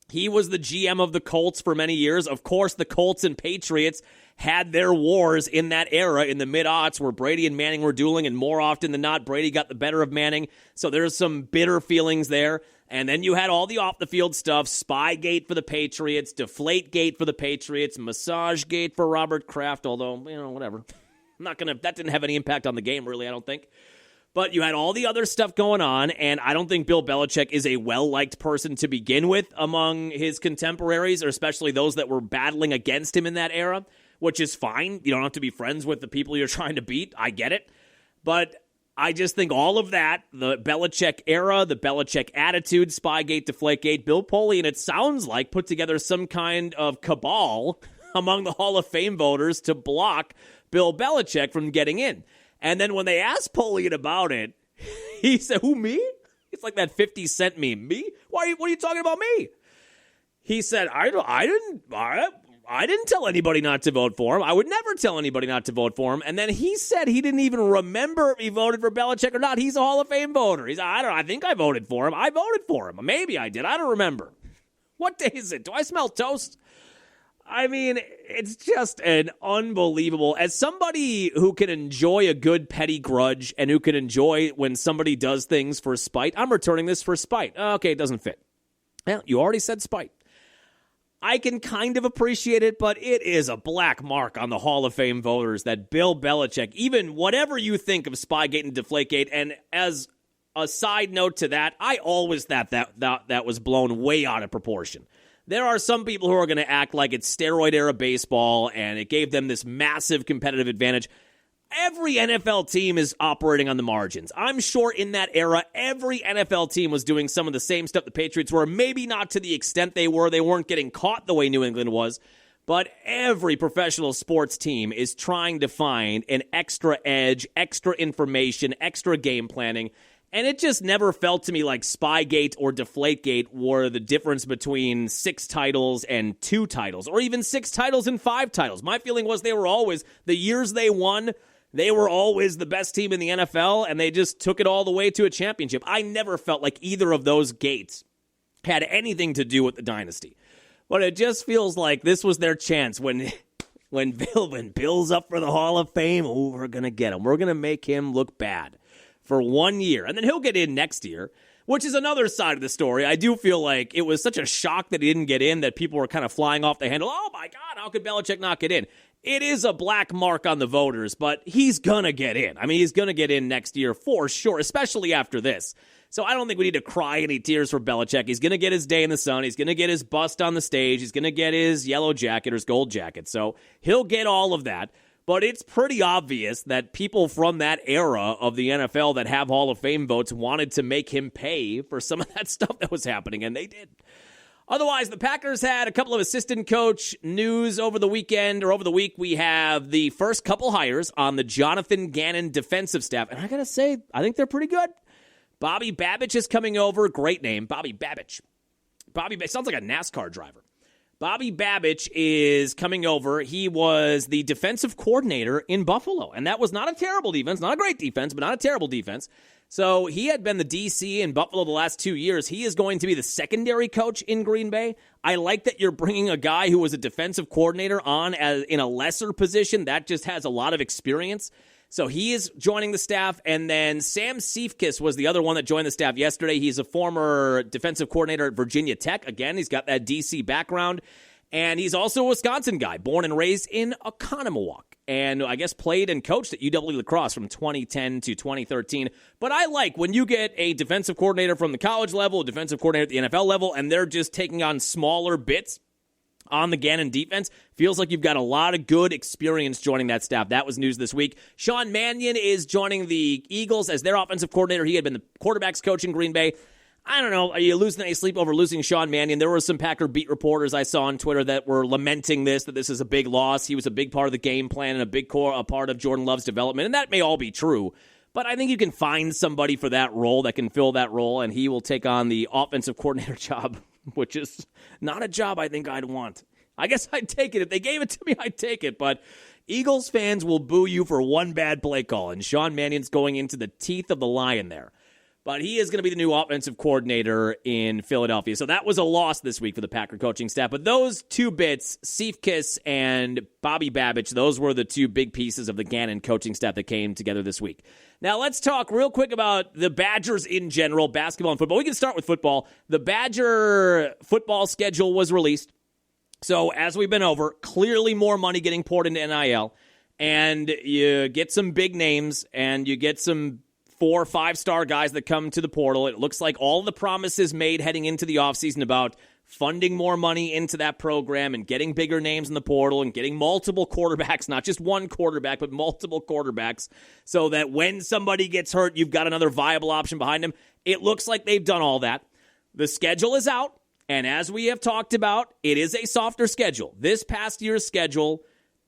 He was the GM of the Colts for many years. Of course, the Colts and Patriots had their wars in that era in the mid-aughts where Brady and Manning were dueling, and more often than not, Brady got the better of Manning. So there's some bitter feelings there. And then you had all the off-the-field stuff, Spygate for the Patriots, Deflategate for the Patriots, Massagegate for Robert Kraft, although, whatever. That didn't have any impact on the game, really, I don't think. But you had all the other stuff going on, and I don't think Bill Belichick is a well-liked person to begin with among his contemporaries, or especially those that were battling against him in that era, which is fine. You don't have to be friends with the people you're trying to beat. I get it. But I just think all of that, the Belichick era, the Belichick attitude, Spygate, Deflategate, Bill Polian, it sounds like put together some kind of cabal among the Hall of Fame voters to block Bill Belichick from getting in. And then when they asked Polian about it, he said, who, me? It's like that 50 Cent meme. Me? What are you talking about me? He said, I didn't tell anybody not to vote for him. I would never tell anybody not to vote for him. And then he said he didn't even remember if he voted for Belichick or not. He's a Hall of Fame voter. He's I think I voted for him. I voted for him. Maybe I did. I don't remember. What day is it? Do I smell toast? I mean, it's just an unbelievable. As somebody who can enjoy a good petty grudge and who can enjoy when somebody does things for spite, I'm returning this for spite. Okay, it doesn't fit. Well, you already said spite. I can kind of appreciate it, but it is a black mark on the Hall of Fame voters that Bill Belichick, even whatever you think of Spygate and Deflategate, and as a side note to that, I always thought that was blown way out of proportion. There are some people who are going to act like it's steroid-era baseball and it gave them this massive competitive advantage. Every NFL team is operating on the margins. I'm sure in that era, every NFL team was doing some of the same stuff the Patriots were. Maybe not to the extent they were. They weren't getting caught the way New England was. But every professional sports team is trying to find an extra edge, extra information, extra game planning. And it just never felt to me like Spygate or Deflategate were the difference between 6 titles and 2 titles, or even 6 titles and 5 titles. My feeling was they were always, the years they won, they were always the best team in the NFL, and they just took it all the way to a championship. I never felt like either of those gates had anything to do with the dynasty. But it just feels like this was their chance when Bill's up for the Hall of Fame. Oh, we're going to get him. We're going to make him look bad for 1 year, and then he'll get in next year, which is another side of the story. I do feel like it was such a shock that he didn't get in that people were kind of flying off the handle. Oh, my God, how could Belichick not get in? It is a black mark on the voters, but he's going to get in. I mean, he's going to get in next year for sure, especially after this. So I don't think we need to cry any tears for Belichick. He's going to get his day in the sun. He's going to get his bust on the stage. He's going to get his yellow jacket or his gold jacket. So he'll get all of that. But it's pretty obvious that people from that era of the NFL that have Hall of Fame votes wanted to make him pay for some of that stuff that was happening, and they did. Otherwise, the Packers had a couple of assistant coach news over the weekend, or over the week. We have the first couple hires on the Jonathan Gannon defensive staff, and I got to say, I think they're pretty good. Bobby Babich is coming over. Great name, Bobby Babich. Sounds like a NASCAR driver. Bobby Babich is coming over. He was the defensive coordinator in Buffalo, and that was not a terrible defense, not a great defense, but not a terrible defense. So he had been the DC in Buffalo the last 2 years. He is going to be the secondary coach in Green Bay. I like that you're bringing a guy who was a defensive coordinator on in a lesser position. That just has a lot of experience. So he is joining the staff, and then Sam Seifkis was the other one that joined the staff yesterday. He's a former defensive coordinator at Virginia Tech. Again, he's got that D.C. background, and he's also a Wisconsin guy, born and raised in Oconomowoc, and I guess played and coached at UW La Crosse from 2010 to 2013. But I like when you get a defensive coordinator from the college level, a defensive coordinator at the NFL level, and they're just taking on smaller bits on the Gannon defense. Feels like you've got a lot of good experience joining that staff. That was news this week. Sean Mannion is joining the Eagles as their offensive coordinator. He had been the quarterback's coach in Green Bay. I don't know. Are you losing any sleep over losing Sean Mannion? There were some Packer beat reporters I saw on Twitter that were lamenting that this is a big loss. He was a big part of the game plan and a part of Jordan Love's development, and that may all be true. But I think you can find somebody for that role that can fill that role, and he will take on the offensive coordinator job, which is not a job I think I'd want. I guess I'd take it. If they gave it to me, I'd take it. But Eagles fans will boo you for one bad play call, and Sean Mannion's going into the teeth of the lion there. But he is going to be the new offensive coordinator in Philadelphia. So that was a loss this week for the Packer coaching staff. But those two bits, Seifkis and Bobby Babich, those were the two big pieces of the Gannon coaching staff that came together this week. Now let's talk real quick about the Badgers in general, basketball and football. We can start with football. The Badger football schedule was released. So as we've been over, clearly more money getting poured into NIL. And you get some big names, and you get some 4 or 5-star guys that come to the portal. It looks like all the promises made heading into the offseason about funding more money into that program and getting bigger names in the portal and getting multiple quarterbacks, not just one quarterback, but multiple quarterbacks, so that when somebody gets hurt, you've got another viable option behind them. It looks like they've done all that. The schedule is out, and as we have talked about, it is a softer schedule. This past year's schedule,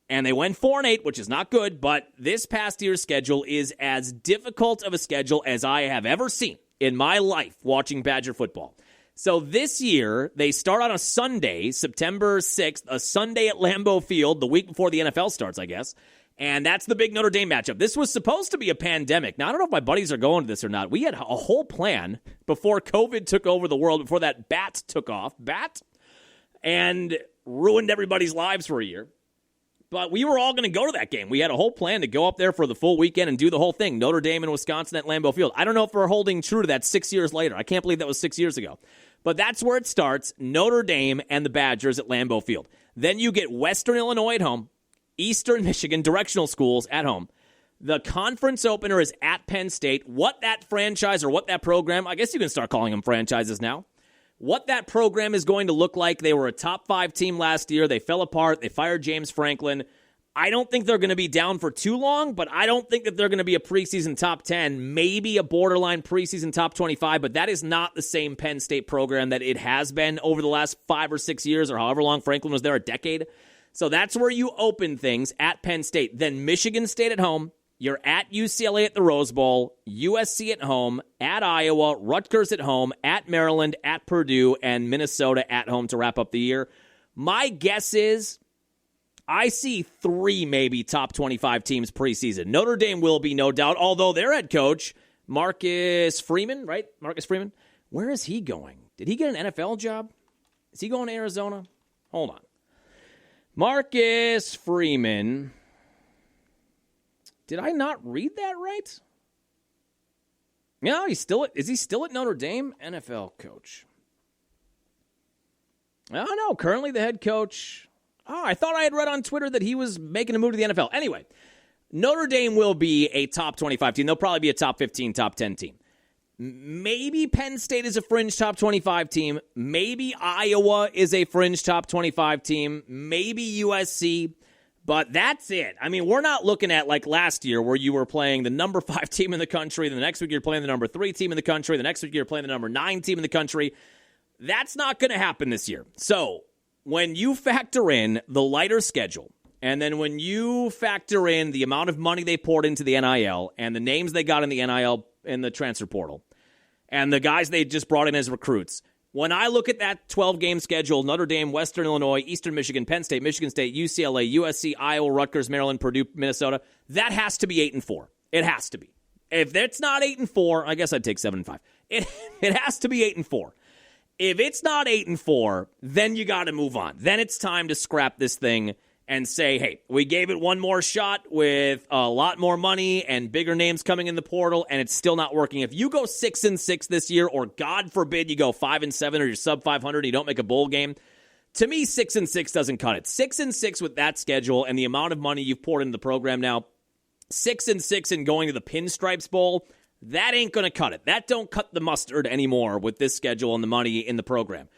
and they went 4-8, which is not good, but this past year's schedule is as difficult of a schedule as I have ever seen in my life watching Badger football. So this year, they start on a Sunday, September 6th, a Sunday at Lambeau Field, the week before the NFL starts, I guess. And that's the big Notre Dame matchup. This was supposed to be a pandemic. Now, I don't know if my buddies are going to this or not. We had a whole plan before COVID took over the world, before that bat took off, and ruined everybody's lives for a year. But we were all going to go to that game. We had a whole plan to go up there for the full weekend and do the whole thing. Notre Dame and Wisconsin at Lambeau Field. I don't know if we're holding true to that 6 years later. I can't believe that was 6 years ago. But that's where it starts, Notre Dame and the Badgers at Lambeau Field. Then you get Western Illinois at home, Eastern Michigan, directional schools at home. The conference opener is at Penn State. What that franchise or what that program, I guess you can start calling them franchises now, what that program is going to look like. They were a top 5 team last year. They fell apart. They fired James Franklin. I don't think they're going to be down for too long, but I don't think that they're going to be a preseason top 10, maybe a borderline preseason top 25, but that is not the same Penn State program that it has been over the last 5 or 6 years or however long Franklin was there, a decade. So that's where you open things at Penn State. Then Michigan State at home. You're at UCLA at the Rose Bowl, USC at home, at Iowa, Rutgers at home, at Maryland, at Purdue, and Minnesota at home to wrap up the year. My guess is I see 3 maybe top 25 teams preseason. Notre Dame will be, no doubt, although their head coach, Marcus Freeman, right? Marcus Freeman. Where is he going? Did he get an NFL job? Is he going to Arizona? Hold on. Marcus Freeman. Did I not read that right? No, is he still at Notre Dame? NFL coach. I don't know. Currently the head coach. Oh, I thought I had read on Twitter that he was making a move to the NFL. Anyway, Notre Dame will be a top 25 team. They'll probably be a top 15, top 10 team. Maybe Penn State is a fringe top 25 team. Maybe Iowa is a fringe top 25 team. Maybe USC. But that's it. I mean, we're not looking at like last year where you were playing the number 5 team in the country. The next week you're playing the number 3 team in the country. The next week you're playing the number 9 team in the country. That's not going to happen this year. So when you factor in the lighter schedule, and then when you factor in the amount of money they poured into the NIL and the names they got in the NIL in the transfer portal and the guys they just brought in as recruits, when I look at that 12-game schedule, Notre Dame, Western Illinois, Eastern Michigan, Penn State, Michigan State, UCLA, USC, Iowa, Rutgers, Maryland, Purdue, Minnesota, that has to be 8-4. It has to be. If it's not 8-4, I guess I'd take 7-5. It has to be 8-4. If it's not 8-4, then you got to move on. Then it's time to scrap this thing and say, hey, we gave it one more shot with a lot more money and bigger names coming in the portal, and it's still not working. If you go 6-6 this year, or God forbid you go 5-7 or you're sub 500 and you don't make a bowl game, to me, 6-6 doesn't cut it. 6-6 with that schedule and the amount of money you've poured into the program now, 6-6 and going to the Pinstripes Bowl, that ain't going to cut it. That don't cut the mustard anymore with this schedule and the money in the program.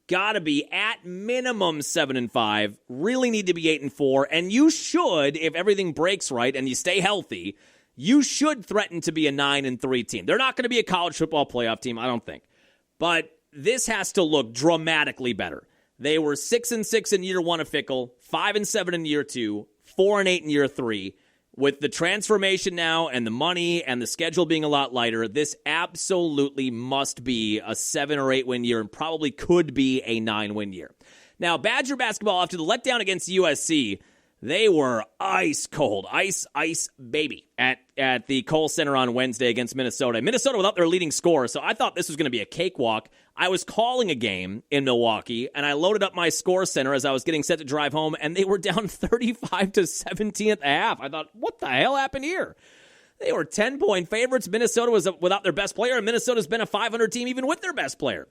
Got to be at minimum 7-5, really need to be 8-4, and you should, if everything breaks right and you stay healthy, you should threaten to be a 9-3 team. They're not going to be a college football playoff team, I don't think. But this has to look dramatically better. They were 6-6 in year 1 of Fickle, 5-7 in year 2, 4-8 in year 3. With the transformation now and the money and the schedule being a lot lighter, this absolutely must be a 7 or 8 win year and probably could be a 9-win year. Now, Badger basketball, after the letdown against USC, they were ice cold, ice baby at the Kohl Center on Wednesday against Minnesota. Minnesota without their leading scorer, so I thought this was going to be a cakewalk. I was calling a game in Milwaukee, and I loaded up my score center as I was getting set to drive home, and they were down 35-17 at the half. I thought, what the hell happened here? They were 10-point favorites. Minnesota was without their best player, and Minnesota's been a 500 team even with their best player.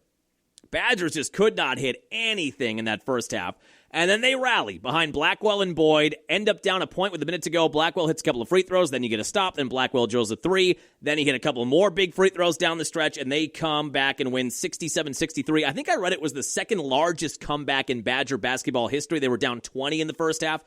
Badgers just could not hit anything in that first half. And then they rally behind Blackwell and Boyd, end up down a point with a minute to go. Blackwell hits a couple of free throws, then you get a stop, then Blackwell drills a 3, then he hit a couple more big free throws down the stretch, and they come back and win 67-63. I think I read it was the second largest comeback in Badger basketball history. They were down 20 in the first half.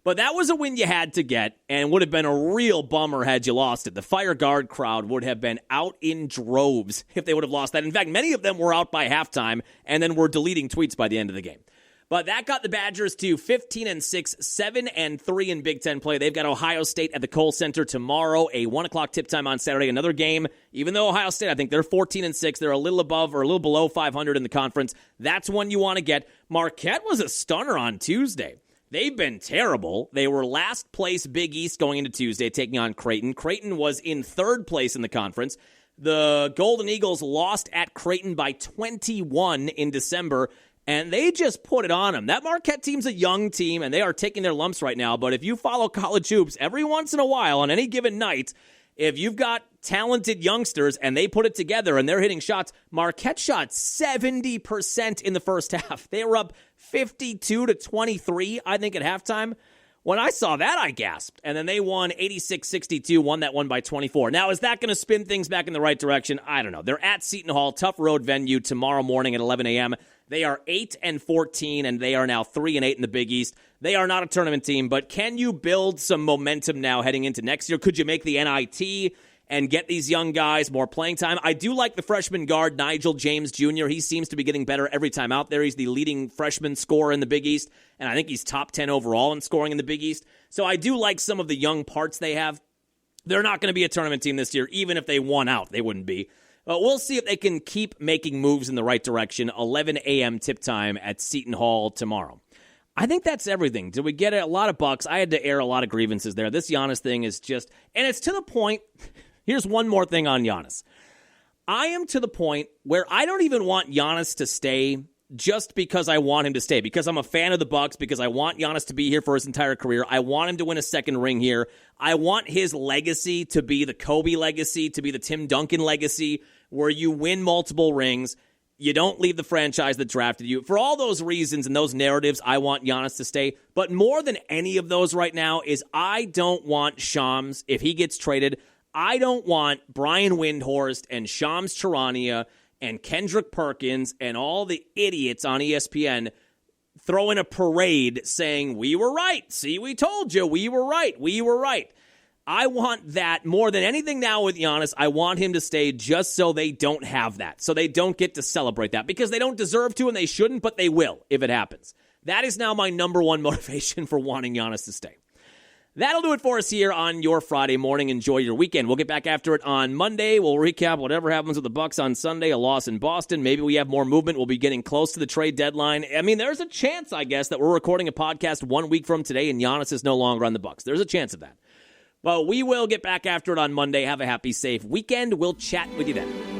But that was a win you had to get, and would have been a real bummer had you lost it. The Fire Guard crowd would have been out in droves if they would have lost that. In fact, many of them were out by halftime, and then were deleting tweets by the end of the game. But that got the Badgers to 15-6, 7-3 in Big Ten play. They've got Ohio State at the Kohl Center tomorrow, a 1 o'clock tip time on Saturday. Another game, even though Ohio State, I think they're 14-6, they're a little above or a little below 500 in the conference. That's one you want to get. Marquette was a stunner on Tuesday. They've been terrible. They were last place Big East going into Tuesday, taking on Creighton. Creighton was in third place in the conference. The Golden Eagles lost at Creighton by 21 in December. And they just put it on them. That Marquette team's a young team, and they are taking their lumps right now. But if you follow college hoops, every once in a while, on any given night, if you've got talented youngsters and they put it together and they're hitting shots, Marquette shot 70% in the first half. They were up 52-23, I think, at halftime. When I saw that, I gasped. And then they won 86-62, won that one by 24. Now, is that going to spin things back in the right direction? I don't know. They're at Seton Hall, tough road venue, tomorrow morning at 11 a.m. They are 8-14, and they are now 3-8 in the Big East. They are not a tournament team, but can you build some momentum now heading into next year? Could you make the NIT and get these young guys more playing time. I do like the freshman guard, Nigel James Jr. He seems to be getting better every time out there. He's the leading freshman scorer in the Big East, and I think he's top 10 overall in scoring in the Big East. So I do like some of the young parts they have. They're not going to be a tournament team this year. Even if they won out, they wouldn't be. But we'll see if they can keep making moves in the right direction. 11 a.m. tip time at Seton Hall tomorrow. I think that's everything. Did we get a lot of bucks? I had to air a lot of grievances there. This Giannis thing is just, and it's to the point. Here's one more thing on Giannis. I am to the point where I don't even want Giannis to stay just because I want him to stay, because I'm a fan of the Bucks, because I want Giannis to be here for his entire career. I want him to win a second ring here. I want his legacy to be the Kobe legacy, to be the Tim Duncan legacy, where you win multiple rings. You don't leave the franchise that drafted you. For all those reasons and those narratives, I want Giannis to stay. But more than any of those right now is I don't want Shams, if he gets traded, I don't want Brian Windhorst and Shams Charania and Kendrick Perkins and all the idiots on ESPN throwing a parade saying, we were right. See, we told you. We were right. We were right. I want that more than anything now with Giannis. I want him to stay just so they don't have that, so they don't get to celebrate that, because they don't deserve to and they shouldn't, but they will if it happens. That is now my number one motivation for wanting Giannis to stay. That'll do it for us here on your Friday morning. Enjoy your weekend. We'll get back after it on Monday. We'll recap whatever happens with the Bucks on Sunday, a loss in Boston. Maybe we have more movement. We'll be getting close to the trade deadline. I mean, there's a chance, I guess, that we're recording a podcast 1 week from today and Giannis is no longer on the Bucks. There's a chance of that. Well, we will get back after it on Monday. Have a happy, safe weekend. We'll chat with you then.